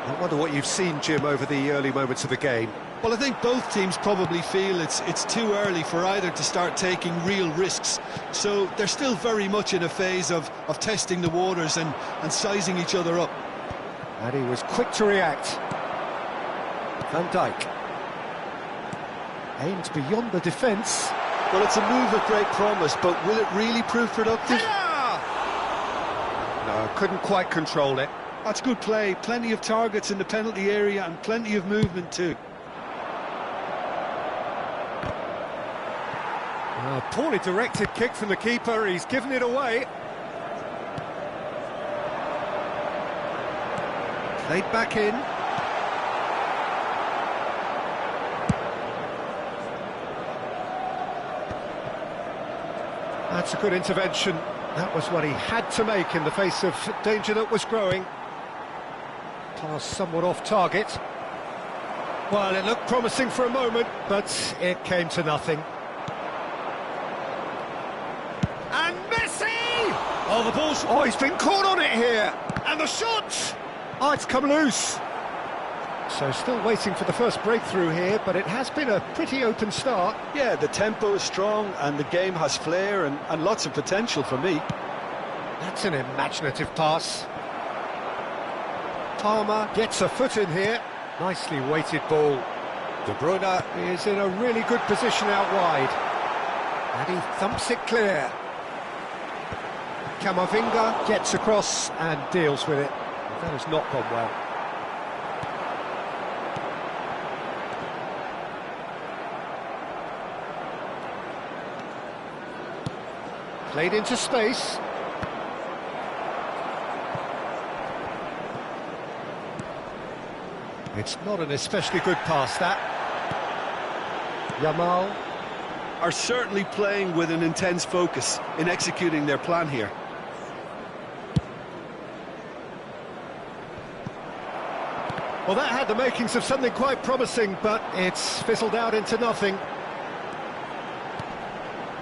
I wonder what you've seen, Jim, over the early moments of the game. Well, I think both teams probably feel it's too early for either to start taking real risks. So they're still very much in a phase of testing the waters and sizing each other up. And he was quick to react. Van Dijk. Aimed beyond the defence. Well, it's a move of great promise, but will it really prove productive? No, couldn't quite control it. That's good play. Plenty of targets in the penalty area and plenty of movement too. A poorly directed kick from the keeper. He's given it away. Played back in. That's a good intervention. That was what he had to make in the face of danger that was growing. Pass somewhat off target. Well, it looked promising for a moment, but it came to nothing. And Messi! Oh, the ball's... Oh, he's been caught on it here. And the shot! Oh, it's come loose. So still waiting for the first breakthrough here, but it has been a pretty open start. Yeah, the tempo is strong and the game has flair and lots of potential for me. That's an imaginative pass. Palmer gets a foot in here. Nicely weighted ball. De Bruyne is in a really good position out wide. And he thumps it clear. Camavinga gets across and deals with it. That has not gone well. Played into space. It's not an especially good pass, that. Yamal. Are certainly playing with an intense focus in executing their plan here. Well, that had the makings of something quite promising, but it's fizzled out into nothing.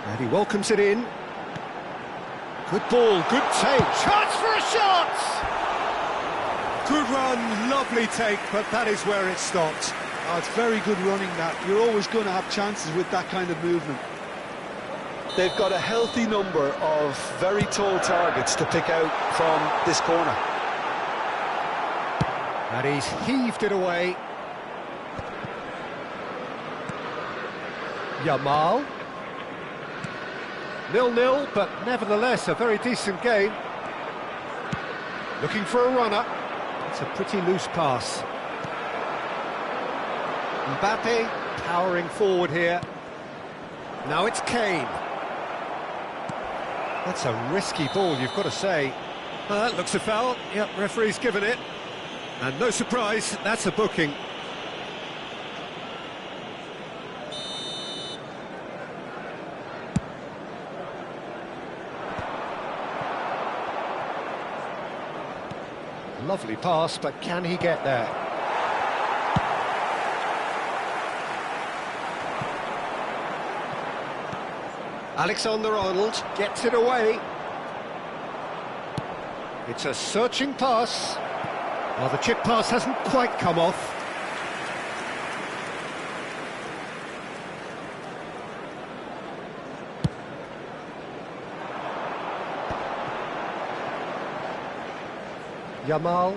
And he welcomes it in. Good ball, good take. Chance for a shot! Good run, lovely take, but that is where it stopped. Oh, it's very good running that. You're always going to have chances with that kind of movement. They've got a healthy number of very tall targets to pick out from this corner. And he's heaved it away. Yamal. 0-0, but nevertheless a very decent game. Looking for a runner. It's a pretty loose pass. Mbappe powering forward here. Now it's Kane. That's a risky ball, you've got to say. That looks a foul. Yep, referee's given it. And no surprise, that's a booking. Lovely pass, but can he get there? Alexander-Arnold gets it away. It's a searching pass. Well, the chip pass hasn't quite come off. Yamal.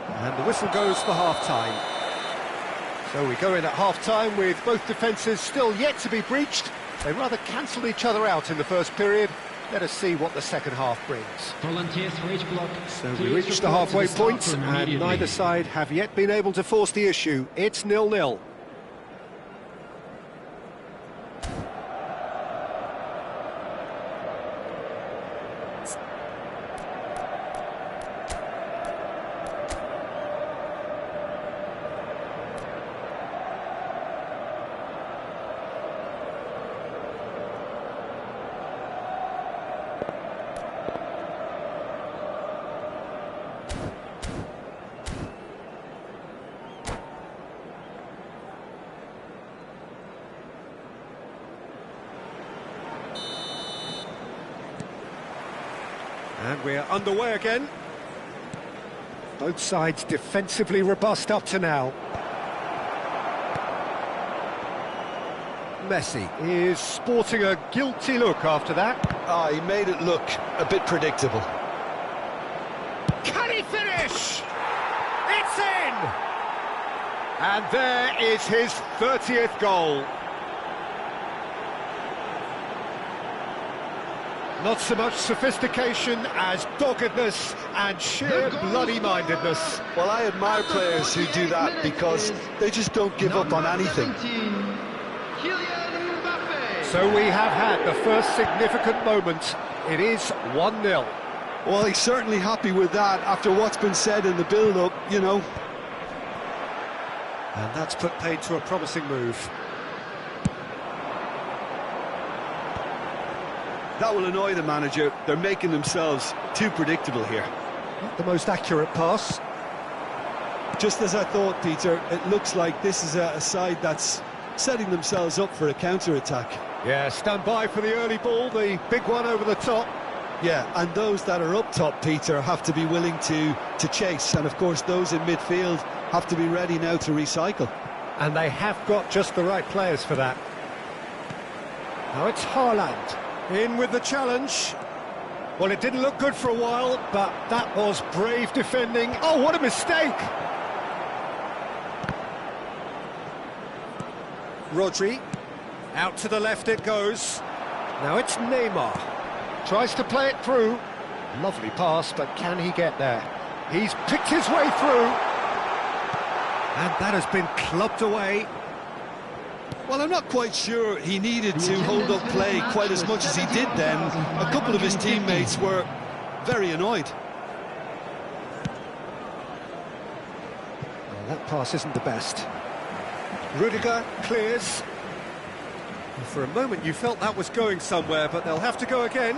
And the whistle goes for half-time. So we go in at half-time with both defences still yet to be breached. They rather cancelled each other out in the first period. Let us see what the second half brings. Volunteers for each block. So we reached the halfway point, and neither side have yet been able to force the issue. It's 0-0. And we're underway again. Both sides defensively robust up to now. Messi is sporting a guilty look after that. He made it look a bit predictable. Can he finish? It's in! And there is his 30th goal. Not so much sophistication as doggedness and sheer bloody-mindedness. Well, I admire players who do that because they just don't give up on anything. So we have had the first significant moment. It is 1-0. Well, he's certainly happy with that after what's been said in the build-up, you know. And that's put paid to a promising move. That will annoy the manager. They're making themselves too predictable here. Not the most accurate pass. Just as I thought, Peter, it looks like this is a side that's setting themselves up for a counter-attack. Yeah, stand by for the early ball, the big one over the top. Yeah, and those that are up top, Peter, have to be willing to chase. And, of course, those in midfield have to be ready now to recycle. And they have got just the right players for that. Now it's Haaland. In with the challenge. Well, it didn't look good for a while, but that was brave defending. Oh, what a mistake! Rodri. Out to the left it goes. Now it's Neymar. Tries to play it through. Lovely pass, but can he get there? He's picked his way through. And that has been clubbed away. Well, I'm not quite sure he needed to hold up play quite as much as he did then. A couple of his teammates were very annoyed. Well, that pass isn't the best. Rudiger clears. And for a moment you felt that was going somewhere, but they'll have to go again.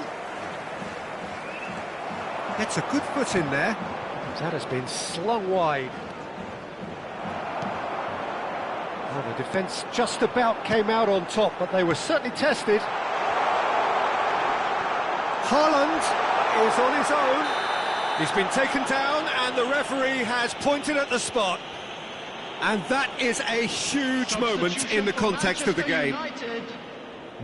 Gets a good foot in there. That has been slung wide. Well, the defence just about came out on top, but they were certainly tested. Haaland is on his own. He's been taken down, and the referee has pointed at the spot. And that is a huge moment in the context of the game.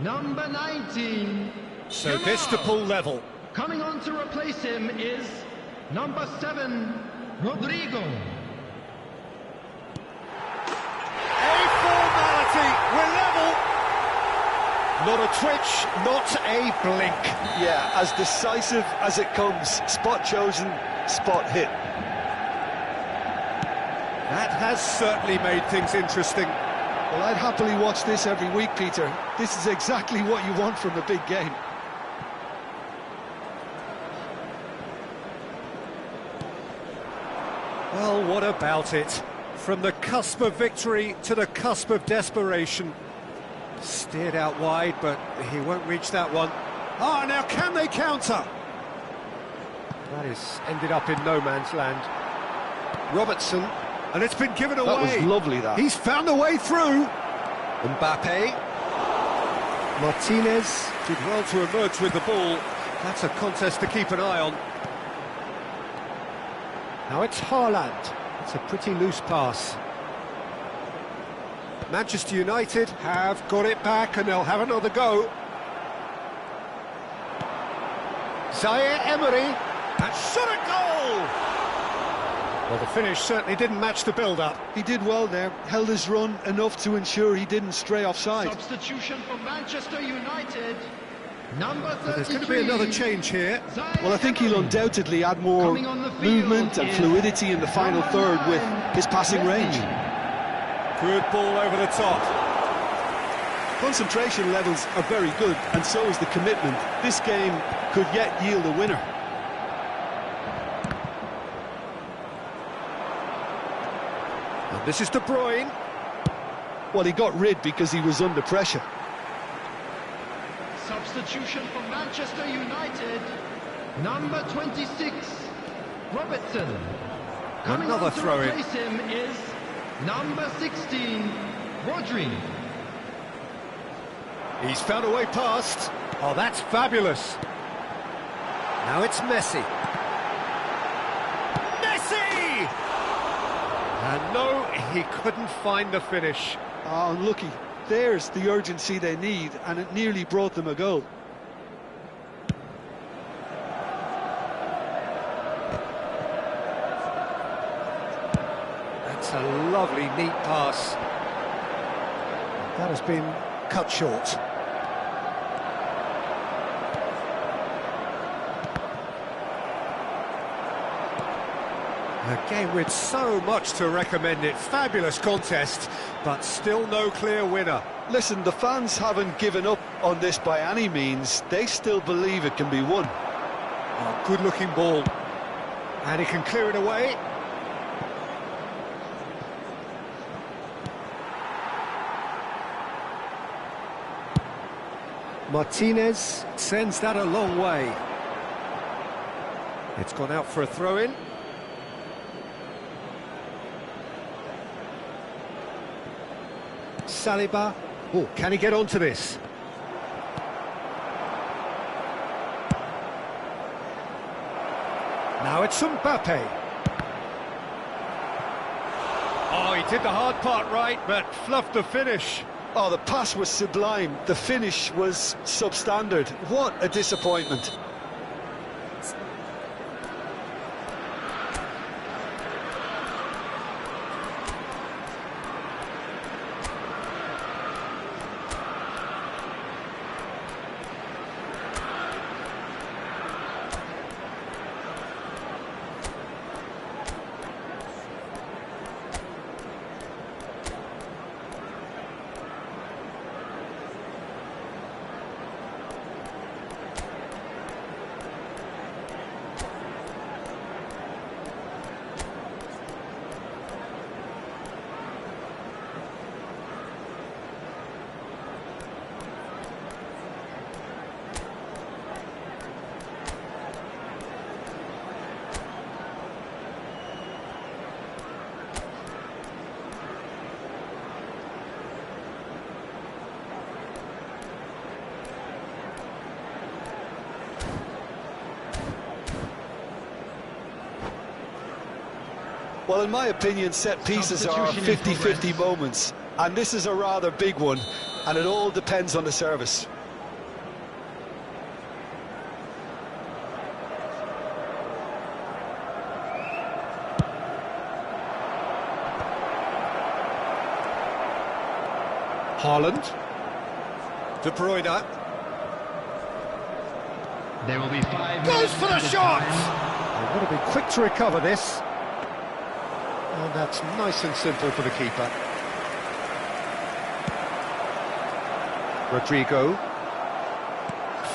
Number 19. So this to pull level. Coming on to replace him is number 7, Rodrigo. We're level. Not Not a twitch, not a blink. Yeah, as decisive as it comes. Spot chosen, spot hit. That has certainly made things interesting. Well, I'd happily watch this every week, Peter. This is exactly what you want from a big game. Well, what about it? From the cusp of victory to the cusp of desperation. Steered out wide, but he won't reach that one. Ah, now can they counter? That is ended up in no man's land. Robertson, and it's been given away. That was lovely, that. He's found a way through. Mbappe. Martinez did well to emerge with the ball. That's a contest to keep an eye on. Now it's Haaland. It's a pretty loose pass. Manchester United have got it back and they'll have another go. Zaire Emery, and shot a goal! Well, the finish certainly didn't match the build-up. He did well there, held his run enough to ensure he didn't stray offside. Substitution for Manchester United. Number 33. There's going to be another change here. Well, I think he'll undoubtedly add more movement and fluidity in the final third with his passing range. Good ball over the top. Concentration levels are very good, and so is the commitment. This game could yet yield a winner. And this is De Bruyne. Well, he got rid because he was under pressure. Substitution for Manchester United. Number 26, Robertson. Coming Another on to throw-in. replace him is number 16, Rodri. He's found a way past. Oh, that's fabulous. Now it's Messi. Messi! And no, he couldn't find the finish. Oh, unlucky. There's the urgency they need, and it nearly brought them a goal. That's a lovely, neat pass. That has been cut short. A game with so much to recommend it. Fabulous contest, but still no clear winner. Listen, the fans haven't given up on this by any means. They still believe it can be won. Oh, good-looking ball. And he can clear it away. Martinez sends that a long way. It's gone out for a throw-in. Saliba. Oh, can he get onto this? Now it's Mbappe. Oh, he did the hard part right, but fluffed the finish. Oh, the pass was sublime. The finish was substandard. What a disappointment. Well, in my opinion, set pieces are 50-50 moments, and this is a rather big one, and it all depends on the service. Haaland. De Bruyne. There will be 5 Goes minutes for the added shot! time. They've got to be quick to recover this. And that's nice and simple for the keeper. Rodrigo.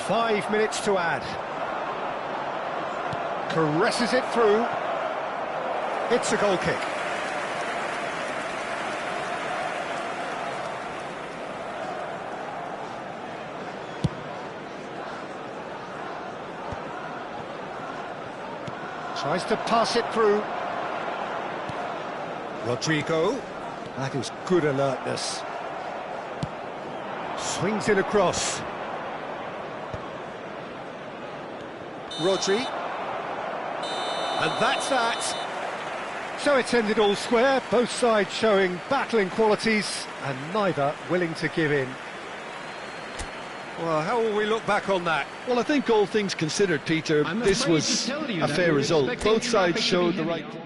5 minutes to add. Caresses it through. It's a goal kick. Tries to pass it through. Rodrigo. That is good alertness. Swings it across. Rodri. And that's that. So it's ended all square, both sides showing battling qualities and neither willing to give in. Well, how will we look back on that? Well, I think all things considered, Peter, I'm this afraid was to tell you a that fair we're result. expecting Both sides traffic to be showed the heavy. right...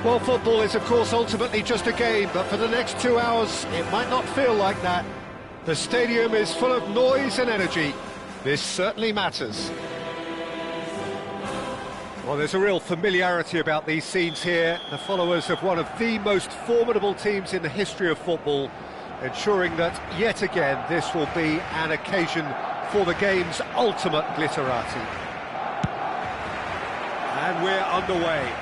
Well, football is, of course, ultimately just a game, but for the next 2 hours, it might not feel like that. The stadium is full of noise and energy. This certainly matters. Well, there's a real familiarity about these scenes here. The followers of one of the most formidable teams in the history of football, ensuring that, yet again, this will be an occasion for the game's ultimate glitterati. And we're underway.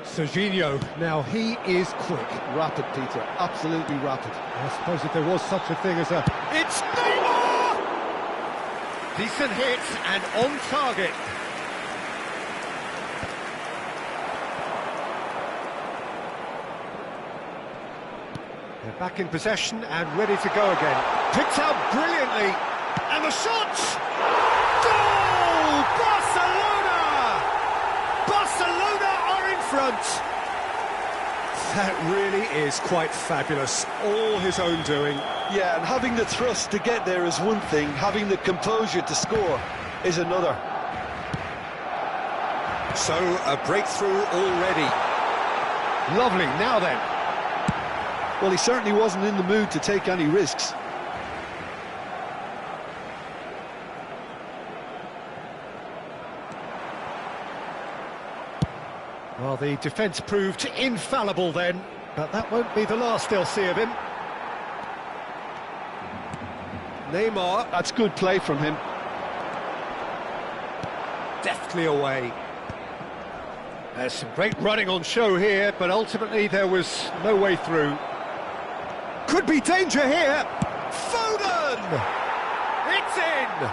Serginho, now he is quick. Rapid, Peter, absolutely rapid. I suppose if there was such a thing as a... It's Neymar! Decent hit and on target. They're back in possession and ready to go again. Picked out brilliantly. And the shot! Goal! Barcelona! Barcelona are in front. That really is quite fabulous. All his own doing. Yeah, and having the thrust to get there is one thing, having the composure to score is another. So, a breakthrough already. Lovely, now then. Well, he certainly wasn't in the mood to take any risks. Well, the defence proved infallible then, but that won't be the last they'll see of him. Neymar. That's good play from him. Deftly away. There's some great running on show here, but ultimately there was no way through. Could be danger here. Foden! It's in!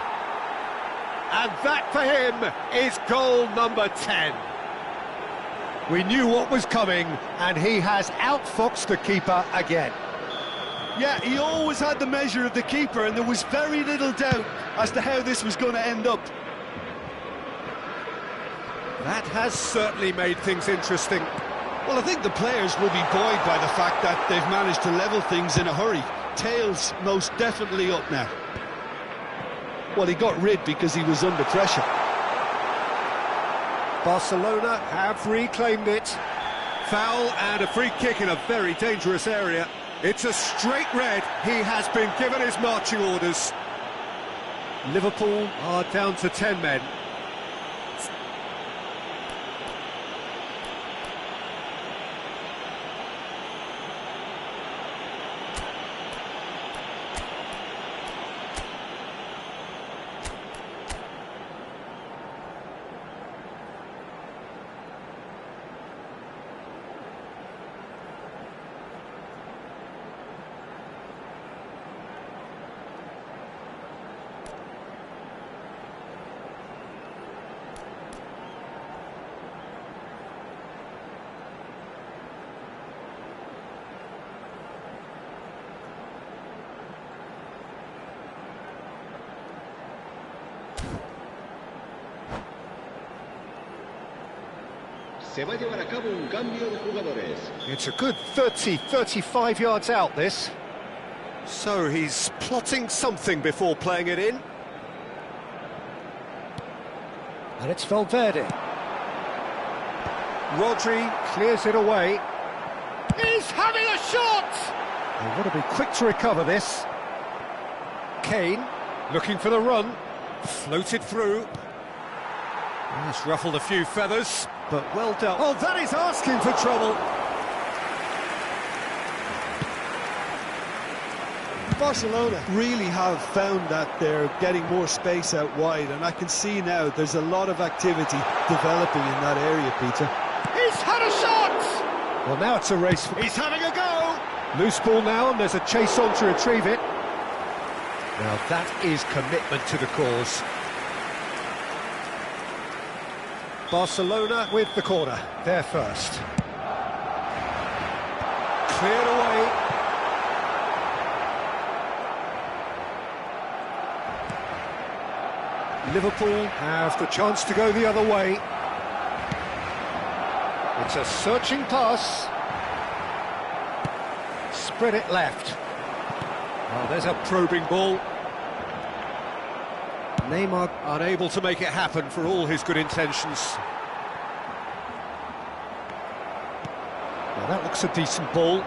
And that for him is goal number 10. We knew what was coming, and he has outfoxed the keeper again. Yeah, he always had the measure of the keeper, and there was very little doubt as to how this was going to end up. That has certainly made things interesting. Well, I think the players will be buoyed by the fact that they've managed to level things in a hurry. Tails most definitely up now. Well, he got rid because he was under pressure. Barcelona have reclaimed it. Foul and a free kick in a very dangerous area. It's a straight red. He has been given his marching orders. Liverpool are down to 10 men. Se va a llevar a cabo un cambio de jugadores. It's a good 35 yards out, this. So he's plotting something before playing it in. And it's Valverde. Rodri clears it away. He's having a shot! They want to be quick to recover this. Kane, looking for the run. Floated through. He's ruffled a few feathers, but well dealt. Oh, that is asking for trouble. Barcelona really have found that they're getting more space out wide, and I can see now there's a lot of activity developing in that area, Peter. He's had a shot! Well, now it's a race. He's having a go! Loose ball now, and there's a chase on to retrieve it. Now that is commitment to the cause. Barcelona with the corner, they're first. Cleared away. Liverpool have the chance to go the other way. It's a searching pass. Spread it left. Oh, there's a probing ball. Neymar unable to make it happen for all his good intentions. Now that looks a decent ball.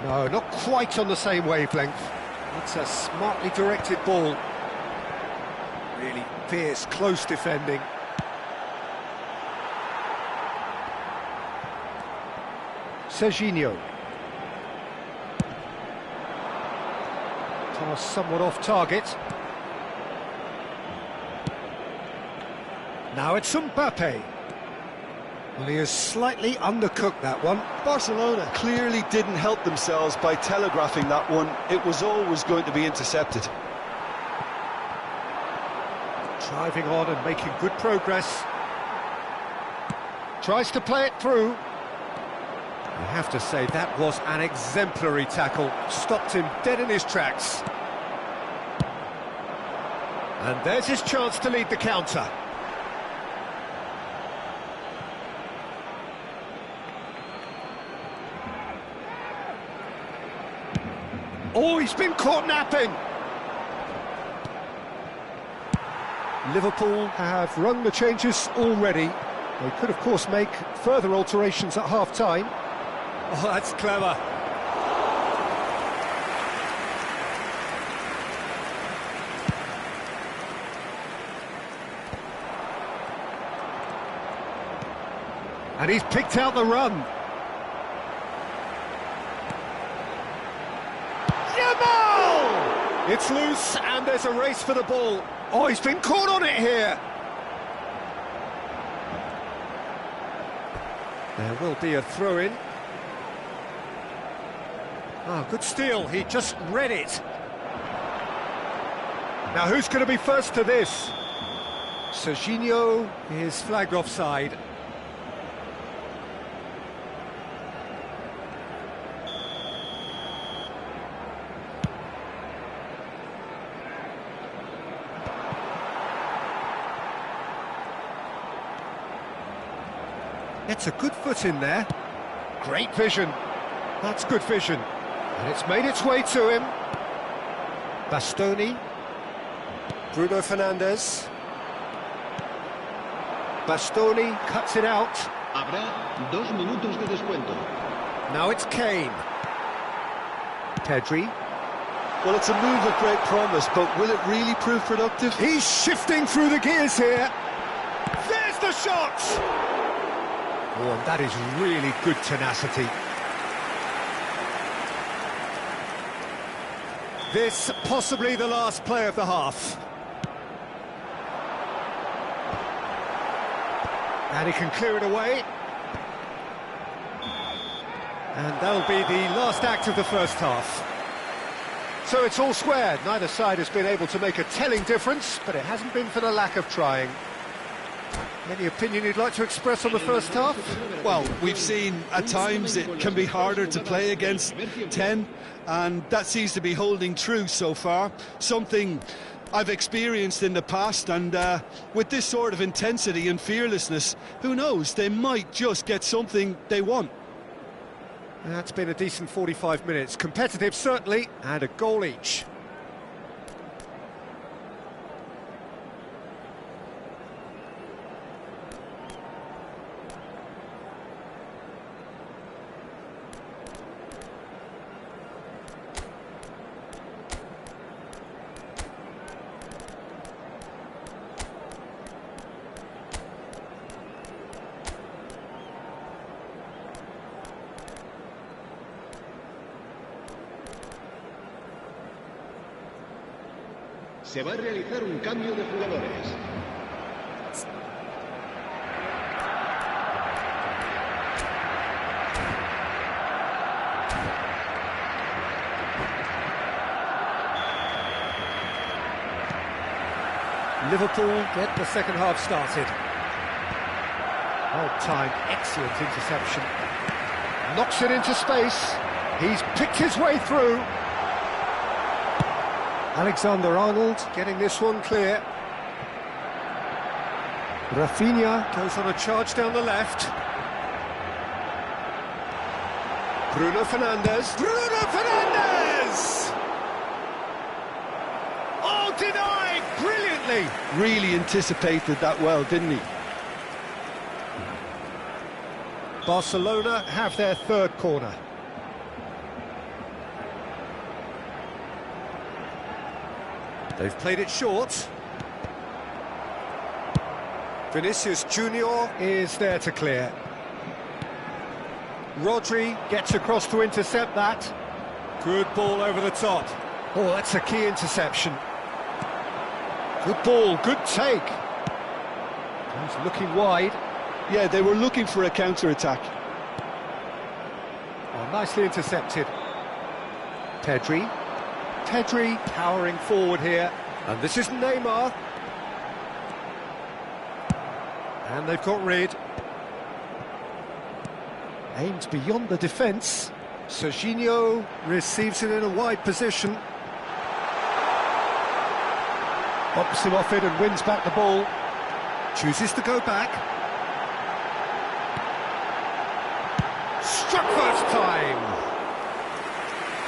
No, not quite on the same wavelength. It's a smartly directed ball. Really fierce, close defending. Serginho. Pass somewhat off target. Now it's Mbappe. Well, he has slightly undercooked that one. Barcelona clearly didn't help themselves by telegraphing that one. It was always going to be intercepted. Driving on and making good progress. Tries to play it through. I have to say, that was an exemplary tackle. Stopped him dead in his tracks. And there's his chance to lead the counter. Oh, he's been caught napping! Liverpool have rung the changes already. They could, of course, make further alterations at half-time. Oh, that's clever. And he's picked out the run. It's loose, and there's a race for the ball. Oh, he's been caught on it here. There will be a throw-in. Ah, good steal. He just read it. Now, who's going to be first to this? Serginho is flagged offside. Gets a good foot in there. Great vision. That's good vision. And it's made its way to him. Bastoni. Bruno Fernandes. Bastoni cuts it out. Habrá 2 minutos de descuento. Now it's Kane. Pedri. Well, it's a move of great promise, but will it really prove productive? He's shifting through the gears here. There's the shot! Oh, and that is really good tenacity. This possibly the last play of the half. And he can clear it away. And that'll be the last act of the first half. So it's all squared. Neither side has been able to make a telling difference, but it hasn't been for the lack of trying. Any opinion you'd like to express on the first half? Well, we've seen at times it can be harder to play against 10, and that seems to be holding true so far. Something I've experienced in the past, and with this sort of intensity and fearlessness, who knows, they might just get something they want. That's been a decent 45 minutes. Competitive, certainly, and a goal each. Se va a realizar un cambio de jugadores. Liverpool get the second half started. Well-timed, excellent interception. Knocks it into space. He's picked his way through. Alexander-Arnold getting this one clear. Rafinha goes on a charge down the left. Bruno Fernandes. Bruno Fernandes! Oh, denied brilliantly. play. Really anticipated that well, didn't he? Barcelona have their third corner. They've played it short. Vinicius Junior is there to clear. Rodri gets across to intercept that. Good ball over the top. Oh, that's a key interception. Good ball, good take. He's looking wide. Yeah, they were looking for a counter-attack. Oh, nicely intercepted. Pedri powering forward here. And this is Neymar. And they've got rid. Aimed beyond the defence. Serginho receives it in a wide position. Bops him off it and wins back the ball. Chooses to go back. Struck first time.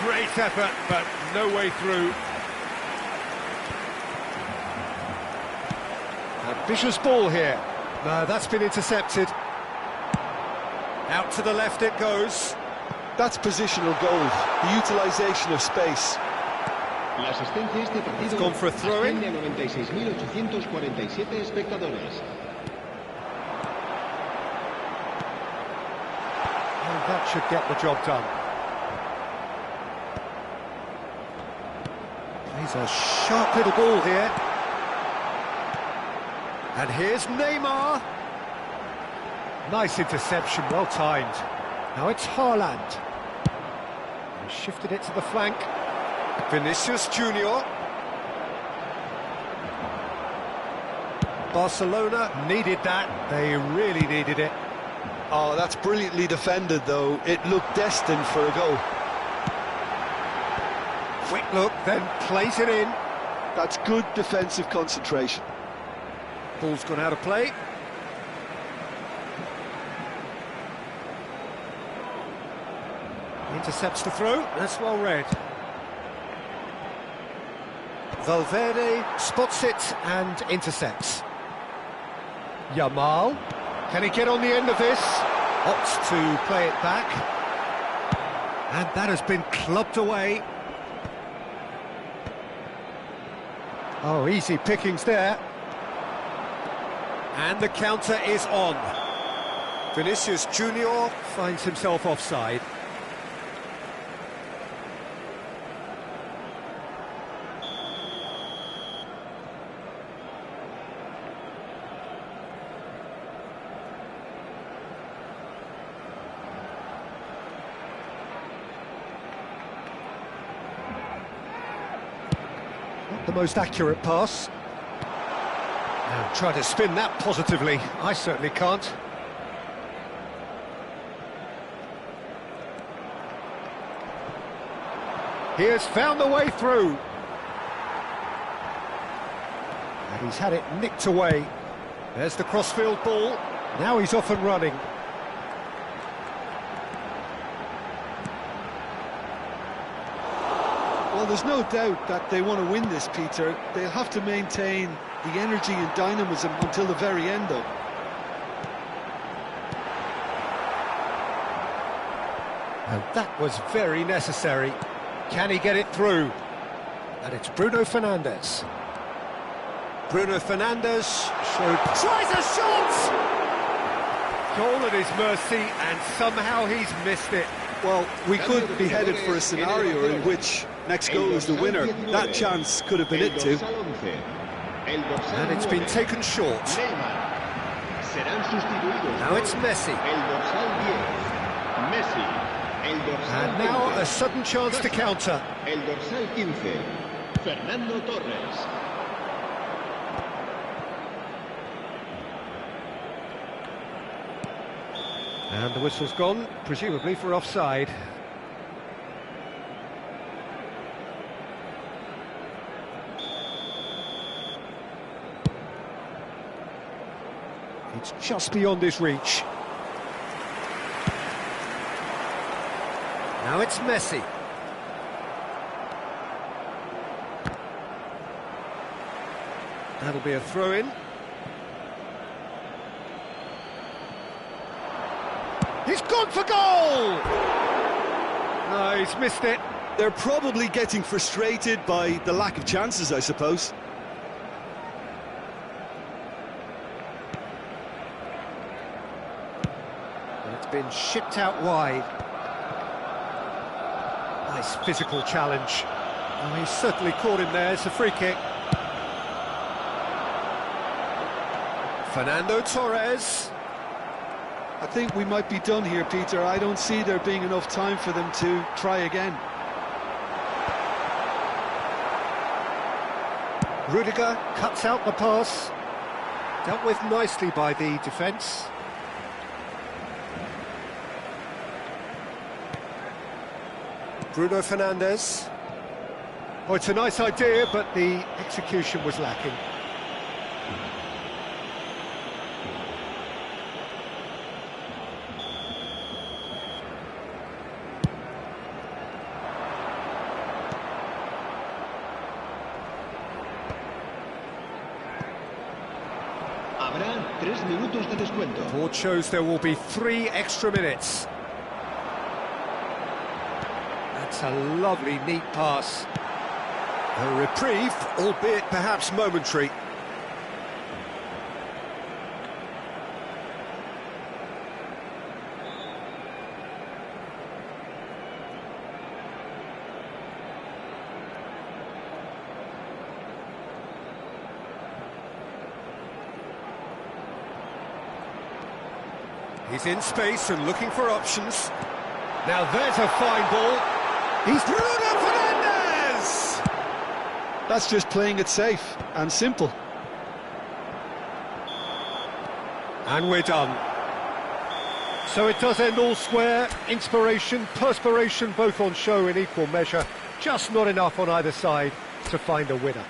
Great effort, but no way through. Ambitious ball here. No, that's been intercepted. Out to the left it goes. That's positional gold, the utilisation of space. La asistencia a este partido It's gone for a throw-in. asciende a 96.847 espectadores. And that should get the job done. Plays a sharp little ball here. And here's Neymar. Nice interception, well timed. Now it's Haaland. He shifted it to the flank. Vinicius Junior. Barcelona needed that. They really needed it. Oh, that's brilliantly defended, though. It looked destined for a goal. Quick look, then plays it in. That's good defensive concentration. Ball's gone out of play. Intercepts the throw. That's well read. Valverde spots it and intercepts. Yamal. Can he get on the end of this? Opts to play it back. And that has been clubbed away. Oh, easy pickings there. And the counter is on. Vinicius Junior finds himself offside. Not the most accurate pass. And try to spin that positively. I certainly can't. He has found the way through. And he's had it nicked away. There's the crossfield ball. Now he's off and running. Well, there's no doubt that they want to win this, Peter. They'll have to maintain the energy and dynamism until the very end, though. And that was very necessary. Can he get it through? And it's Bruno Fernandes. Bruno Fernandes tries a shot! Goal at his mercy, and somehow he's missed it. Well, we could be headed for a scenario in which next goal is the winner. That chance could have been it too. And it's been taken short. Now it's Messi. And now a sudden chance to counter. El dorsal 15, Fernando Torres. And the whistle's gone, presumably for offside. It's just beyond his reach. Now it's Messi. That'll be a throw-in. He's gone for goal! No, he's missed it. They're probably getting frustrated by the lack of chances, I suppose. And it's been shipped out wide. Nice physical challenge. Oh, he's certainly caught him there. It's a free kick. Fernando Torres. I think we might be done here, Peter. I don't see there being enough time for them to try again. Rudiger cuts out the pass. Dealt with nicely by the defence. Bruno Fernandes. Oh, it's a nice idea, but the execution was lacking. Habrá 3 minutos de descuento. Board shows there will be 3 extra minutes. That's a lovely, neat pass. A reprieve, albeit perhaps momentary. He's in space and looking for options. Now there's a fine ball. He's Bruno Fernandes! That's just playing it safe and simple. And we're done. So it does end all square. Inspiration, perspiration, both on show in equal measure. Just not enough on either side to find a winner.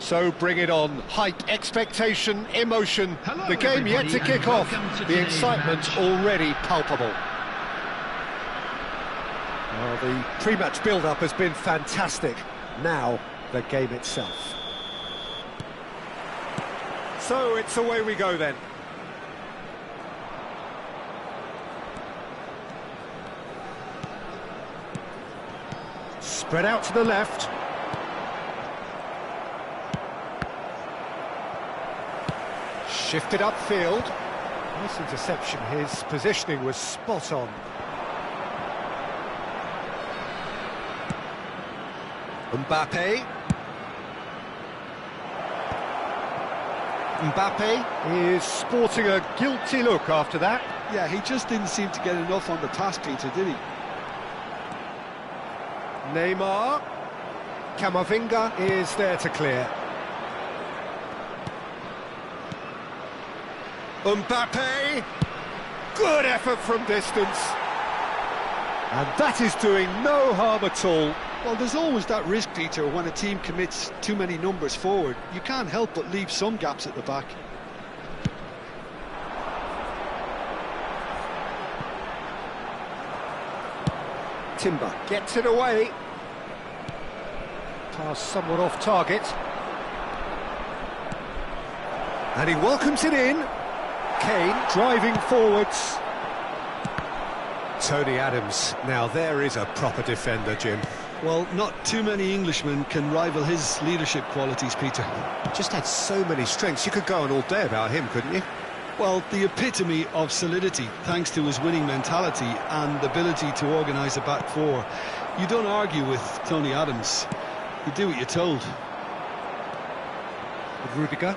So bring it on. Hype, expectation, emotion. Hello, The game yet to everybody, kick and off. welcome to The today's excitement match. already palpable. Well, the pre-match build-up has been fantastic. Now, the game itself. So it's away we go then. Spread out to the left. Shifted upfield. Nice interception. His positioning was spot on. Mbappe. Mbappe is sporting a guilty look after that. Yeah, he just didn't seem to get enough on the pass, Peter, did he? Neymar. Camavinga is there to clear. Mbappe. Good effort from distance. And that is doing no harm at all. Well, there's always that risk, Peter, when a team commits too many numbers forward. You can't help but leave some gaps at the back. Timber gets it away. Pass somewhat off target. And he welcomes it in. Kane driving forwards. Tony Adams. Now there is a proper defender, Jim. Well, not too many Englishmen can rival his leadership qualities, Peter. Just had so many strengths. You could go on all day about him, couldn't you? Well, the epitome of solidity, thanks to his winning mentality and ability to organise a back four. You don't argue with Tony Adams. You do what you're told. With Rudiger.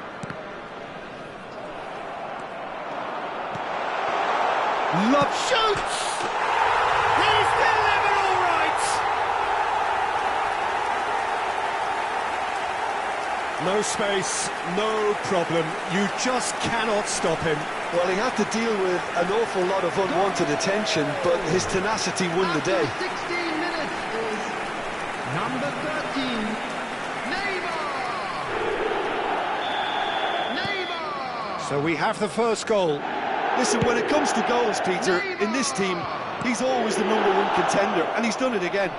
Love shoots! He's delivered all right! No space, no problem. You just cannot stop him. Well, he had to deal with an awful lot of unwanted attention, but his tenacity won the day. After 16 minutes is number 13, Neymar. Neymar. So we have the first goal. Listen, when it comes to goals, Peter, in this team, he's always the #1 contender, and he's done it again.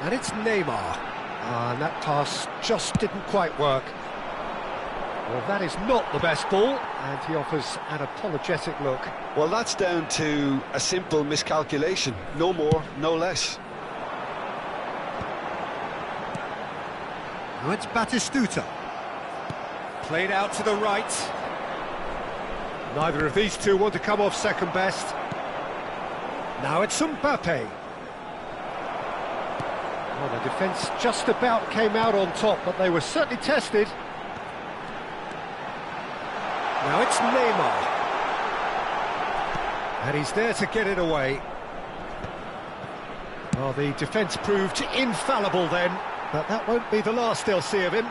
And it's Neymar. And that pass just didn't quite work. Well, that is not the best ball, and he offers an apologetic look. Well, that's down to a simple miscalculation. No more, no less. Now it's Batistuta. Played out to the right. Neither of these two want to come off second best. Now it's Mbappe. Well, the defence just about came out on top, but they were certainly tested. Now it's Neymar. And he's there to get it away. Well, the defence proved infallible then, but that won't be the last they'll see of him.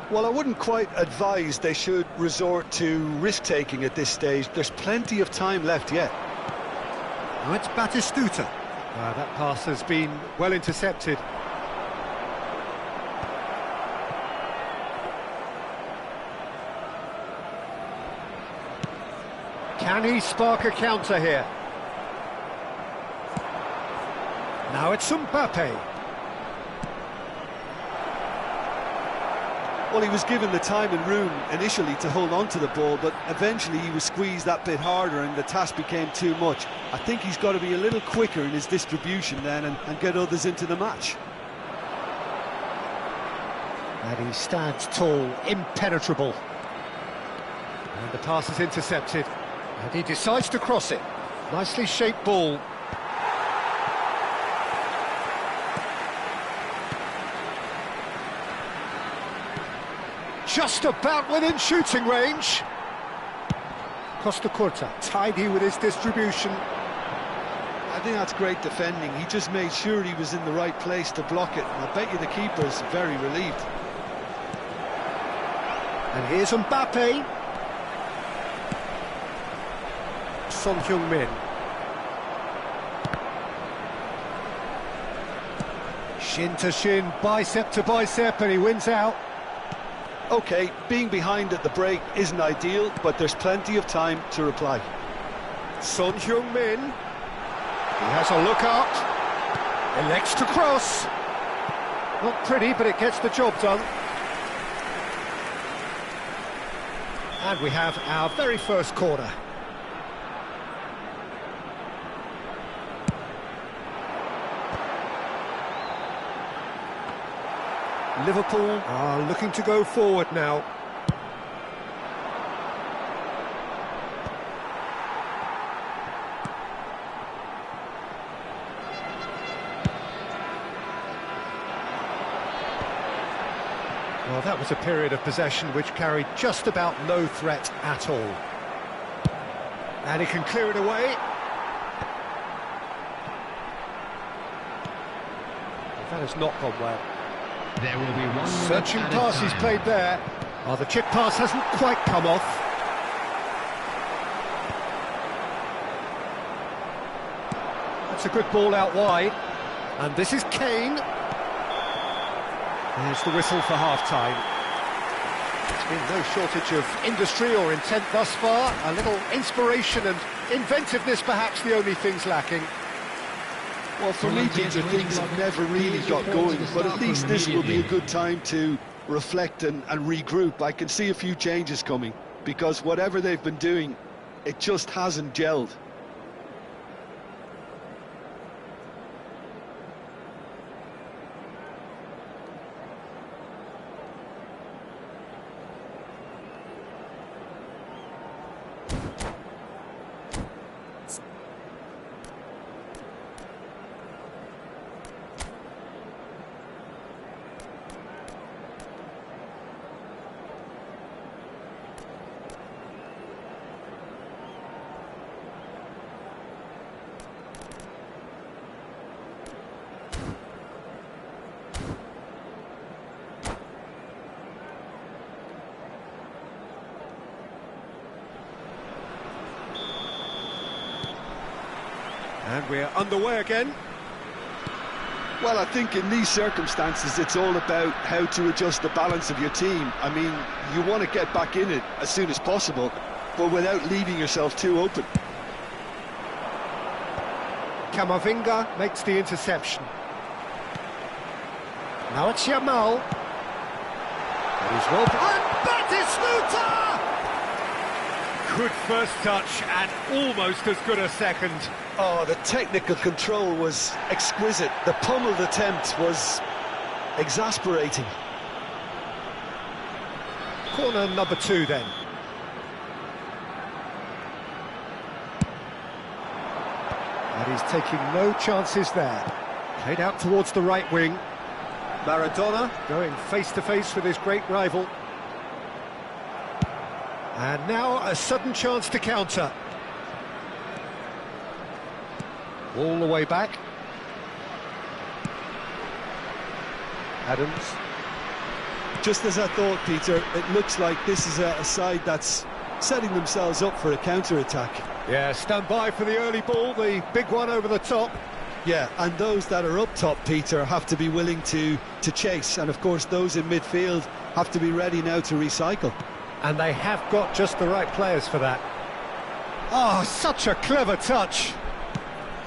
Well, I wouldn't quite advise they should resort to risk-taking at this stage. There's plenty of time left yet. Now it's Batistuta. That pass has been well intercepted. Can he spark a counter here? Now it's Mbappe. Well, he was given the time and room initially to hold on to the ball, but eventually he was squeezed that bit harder and the task became too much. I think he's got to be a little quicker in his distribution then and get others into the match. And he stands tall, impenetrable. And the pass is intercepted. And he decides to cross it. Nicely shaped ball. Just about within shooting range. Costa Curta, tidy with his distribution. I think that's great defending. He just made sure he was in the right place to block it. And I bet you the keeper's very relieved. And here's Mbappe. Son Heung-min. Shin to shin, bicep to bicep, and he wins out. OK, being behind at the break isn't ideal, but there's plenty of time to reply. Son Heung-min. He has a look up. Elects to cross. Not pretty, but it gets the job done. And we have our very first corner. Liverpool are looking to go forward now. Well, that was a period of possession which carried just about no threat at all. And he can clear it away. That has not gone well. There will be one Searching pass he's played there. Oh, the chip pass hasn't quite come off. That's a good ball out wide. And this is Kane. There's the whistle for half-time. There's been no shortage of industry or intent thus far. A little inspiration and inventiveness, perhaps the only things lacking. Well, for me, Peter, things have never really got going, but at least this will be a good time to reflect and regroup. I can see a few changes coming, because whatever they've been doing, it just hasn't gelled. And we're underway again. Well, I think in these circumstances, it's all about how to adjust the balance of your team. I mean, you want to get back in it as soon as possible, but without leaving yourself too open. Camavinga makes the interception. Now it's Yamal. And he's well... And Batistuta! Good first touch and almost as good a second. Oh, the technical control was exquisite. The pummeled attempt was exasperating. Corner number 2 then. And he's taking no chances there. Played out towards the right wing. Maradona going face-to-face with his great rival. And now a sudden chance to counter. All the way back. Adams. Just as I thought, Peter, it looks like this is a side that's setting themselves up for a counter-attack. Yeah, stand by for the early ball, the big one over the top. Yeah, and those that are up top, Peter, have to be willing to chase. And of course, those in midfield have to be ready now to recycle. And they have got just the right players for that. Oh, such a clever touch.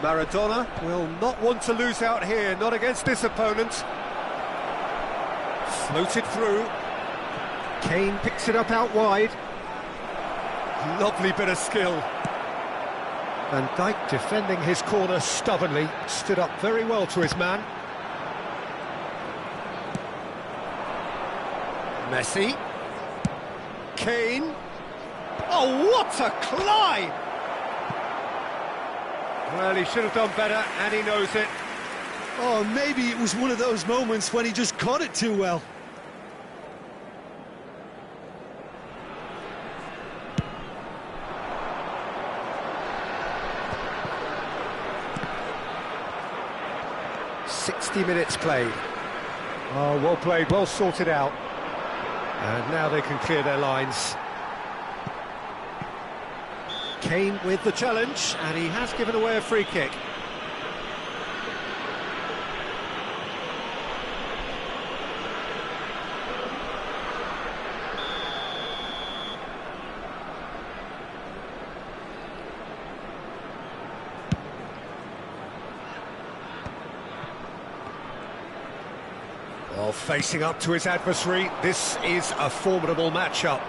Maradona will not want to lose out here, not against this opponent. Floated through. Kane picks it up out wide. Lovely bit of skill. Van Dijk defending his corner stubbornly, stood up very well to his man. Messi. Kane. Oh, what a climb! Well, he should have done better, and he knows it. Oh, maybe it was one of those moments when he just caught it too well. .60 minutes played. Oh, well played, well sorted out. And now they can clear their lines. Kane with the challenge, and he has given away a free kick. Well, facing up to his adversary, this is a formidable matchup.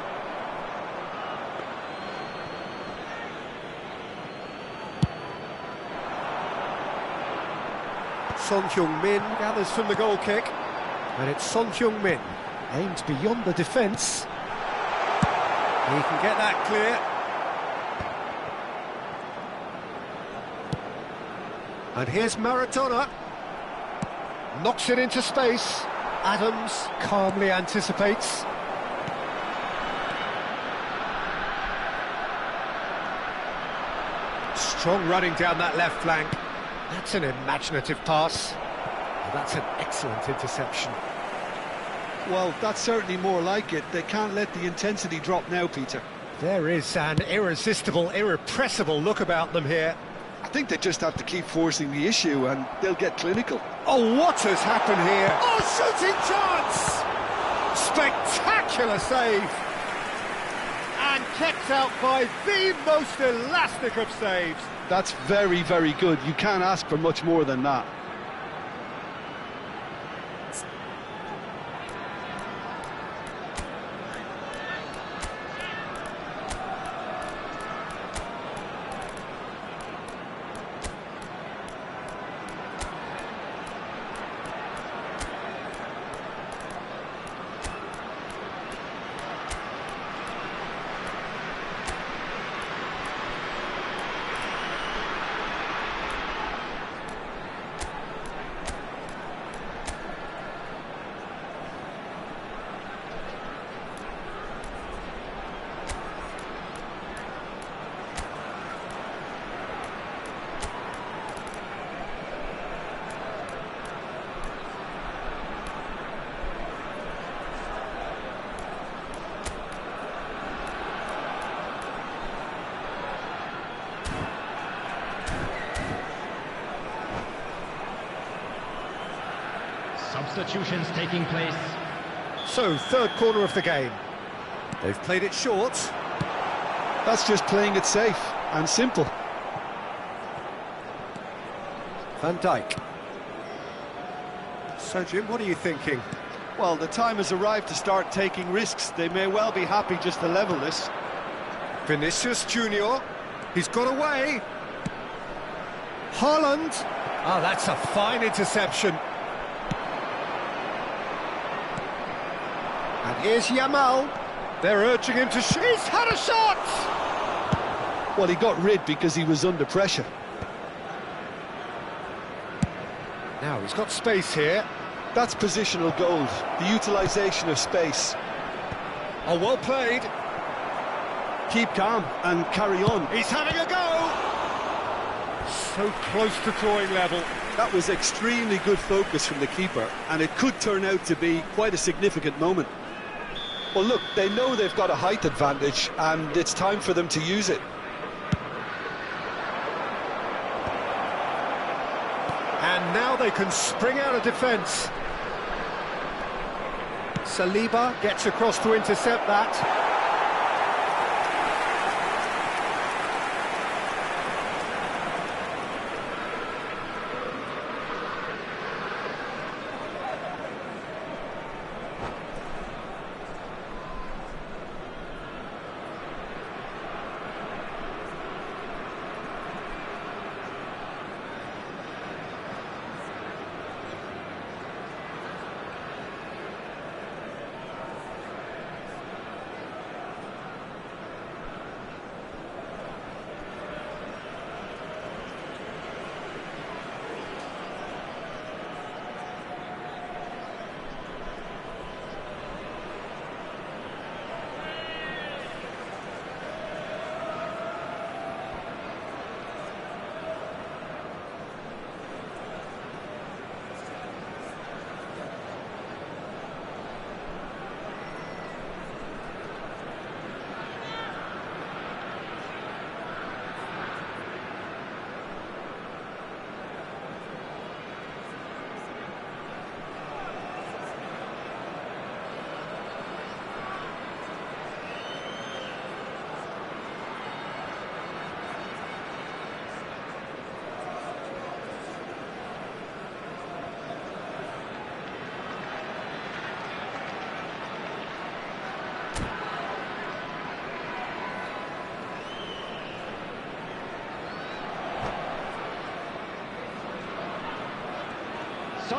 Son Heung-min gathers from the goal kick, and it's Son Heung-min, aimed beyond the defence. He can get that clear. And here's Maradona, knocks it into space. Adams calmly anticipates. Strong running down that left flank. That's an imaginative pass. And that's an excellent interception. Well, that's certainly more like it. They can't let the intensity drop now, Peter. There is an irresistible, irrepressible look about them here. I think they just have to keep forcing the issue and they'll get clinical. Oh, what has happened here? Oh, shooting chance! Spectacular save! And kept out by the most elastic of saves. That's very, very good. You can't ask for much more than that. Substitutions taking place. So, third corner of the game. They've played it short. That's just playing it safe and simple. Van Dijk. So, Jim, what are you thinking? Well, the time has arrived to start taking risks. They may well be happy just to level this. Vinicius Junior. He's got away. Haaland. Oh, that's a fine interception. And here's Yamal. They're urging him to shoot. He's had a shot! Well, he got rid because he was under pressure. Now he's got space here. That's positional gold, the utilisation of space. Oh, well played. Keep calm and carry on. He's having a go! So close to drawing level. That was extremely good focus from the keeper, and it could turn out to be quite a significant moment. Well, look, they know they've got a height advantage, and it's time for them to use it. And now they can spring out of defence. Saliba gets across to intercept that.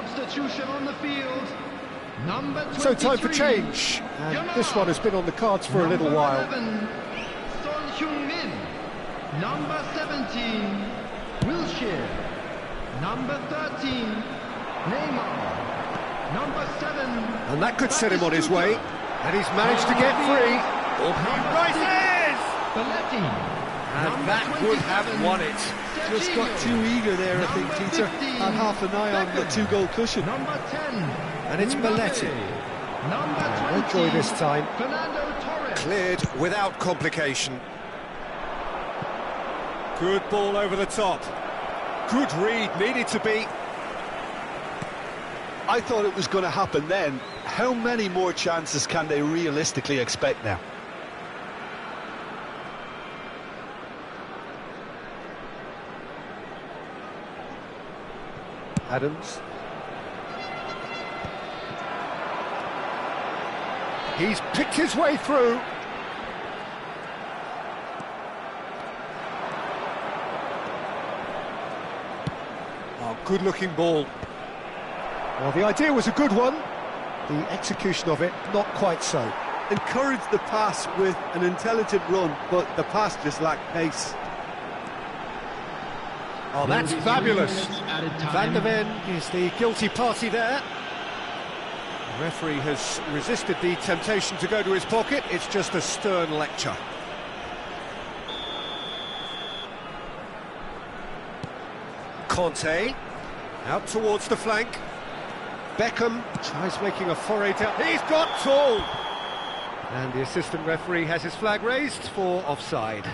Substitution on the field. Number 23. So time for change. And this one has been on the cards for a little while. Number 11, Son Heung-min. Number 17, Wilshere. Number 13, Neymar. Number 7. And that could set him on his way. And he's managed to get free. Oh, he rises! Belletti. And that would have won it. Just got too eager there, I think, Peter. Had half an eye on the two-goal cushion. Number 10. And it's Belletti. Number 20. No joy this time. Fernando Torres. Cleared without complication. Good ball over the top. Good read, needed to be. I thought it was going to happen then. How many more chances can they realistically expect now? Adams. He's picked his way through. Oh, good-looking ball. Well, the idea was a good one. The execution of it, not quite so. Encouraged the pass with an intelligent run, but the pass just lacked pace. Oh, that's fabulous. Van der Ven is the guilty party there. The referee has resisted the temptation to go to his pocket. It's just a stern lecture. Conte, out towards the flank. Beckham tries making a foray down. He's got tall! And the assistant referee has his flag raised for offside.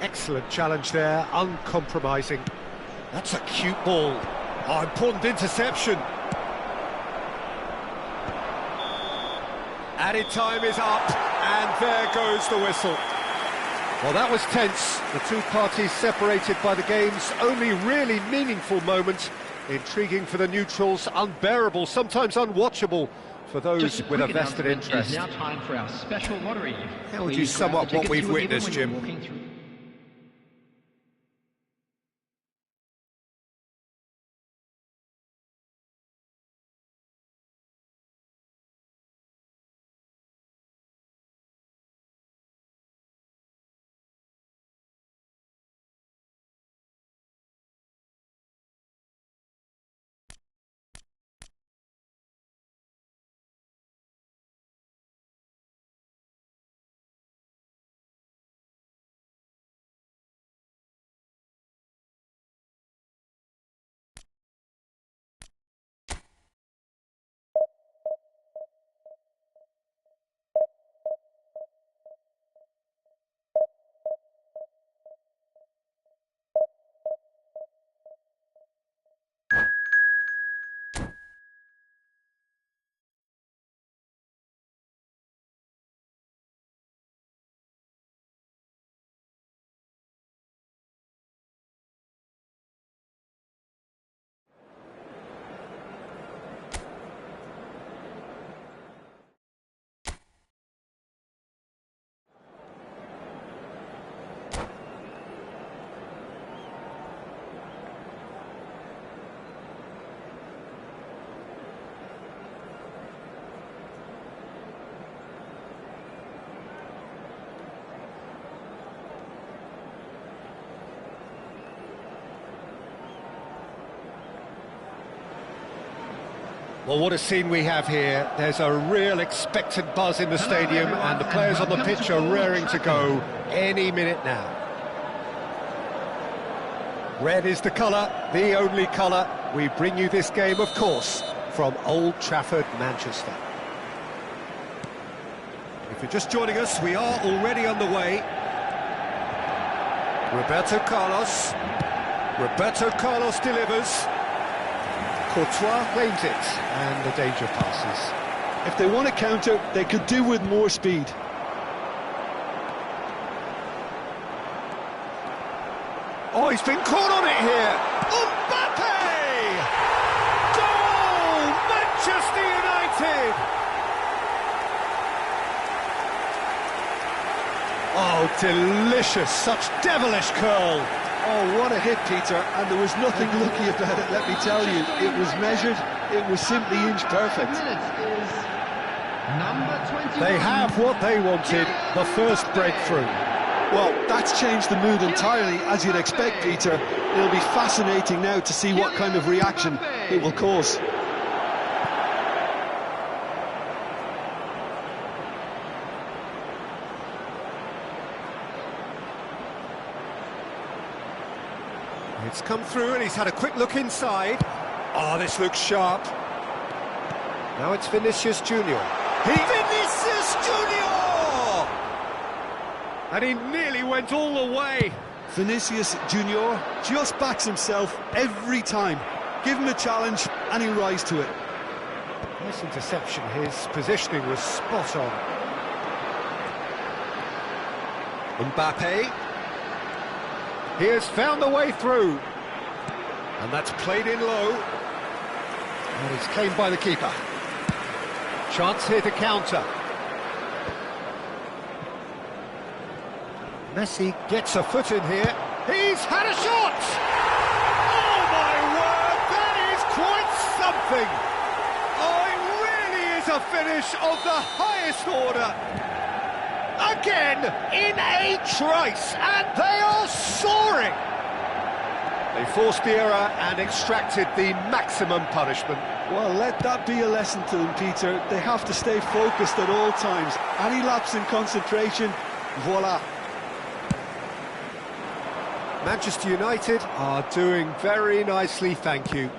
Excellent challenge there, uncompromising. That's a cute ball. Oh, important interception. Added time is up, and there goes the whistle. Well, that was tense. The two parties separated by the game's only really meaningful moment. Intriguing for the neutrals, unbearable, sometimes unwatchable for those with a vested interest. It is now time for our special lottery. How would you sum up what we've witnessed, Jim? Well, what a scene we have here. There's a real expectant buzz in the stadium, and the players on the pitch are raring to go any minute now. Red is the colour, the only colour. We bring you this game, of course, from Old Trafford, Manchester. If you're just joining us, we are already underway. Roberto Carlos delivers. Courtois claims it, and the danger passes. If they want to counter, they could do with more speed. Oh, he's been caught on it here. Mbappe! Goal! Manchester United! Oh, delicious, such devilish curl. Oh, what a hit, Peter, and there was nothing lucky about it, let me tell you. It was measured, it was simply inch perfect. Minutes is number 21. They have what they wanted, the first breakthrough. Well, that's changed the mood entirely, as you'd expect, Peter. It'll be fascinating now to see what kind of reaction it will cause. It's come through and he's had a quick look inside. Oh, this looks sharp. Now it's Vinicius Junior. Vinicius Junior! And he nearly went all the way. Vinicius Junior just backs himself every time. Give him a challenge and he'll rise to it. Nice interception, his positioning was spot on. Mbappe. He has found the way through. And that's played in low. And it's claimed by the keeper. Chance here to counter. Messi gets a foot in here. He's had a shot! Oh my word, that is quite something! Oh, it really is a finish of the highest order. Again, in a trice, and they are soaring! They forced the error and extracted the maximum punishment. Well, let that be a lesson to them, Peter. They have to stay focused at all times. Any lapse in concentration, voila. Manchester United are doing very nicely, thank you.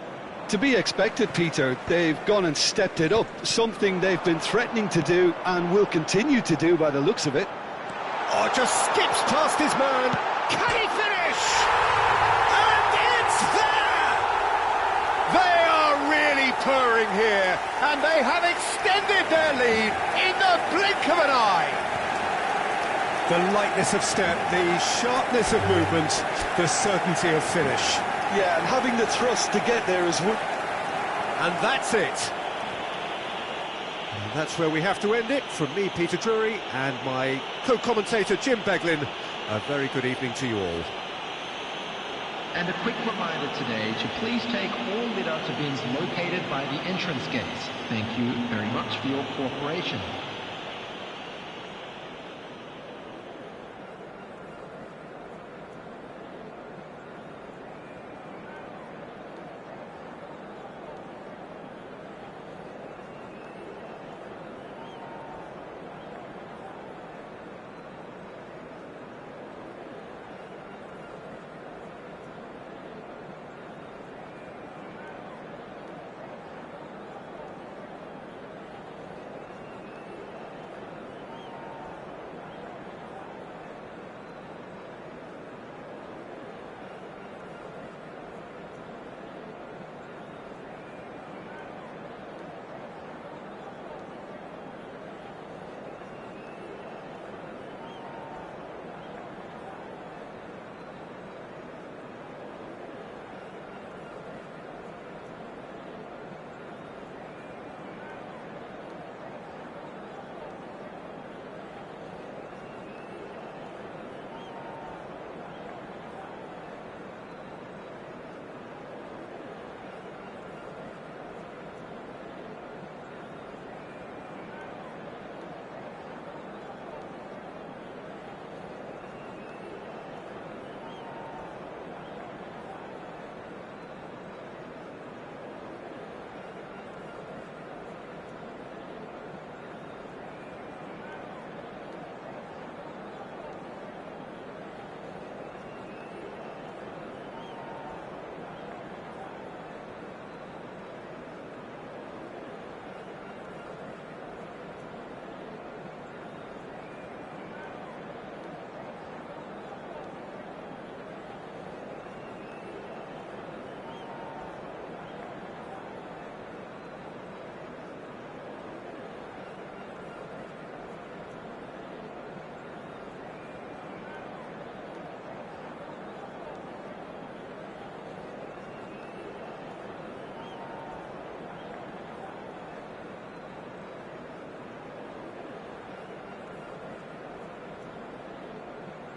To be expected, Peter. They've gone and stepped it up, something they've been threatening to do and will continue to do by the looks of it. Oh, just skips past his man. Can he finish? And it's there! They are really purring here, and they have extended their lead in the blink of an eye. The lightness of step, the sharpness of movement, the certainty of finish. Yeah, and having the thrust to get there as well. And that's it. And that's where we have to end it. From me, Peter Drury, and my co-commentator, Jim Beglin, a very good evening to you all. And a quick reminder today to please take all Lidata bins located by the entrance gates. Thank you very much for your cooperation.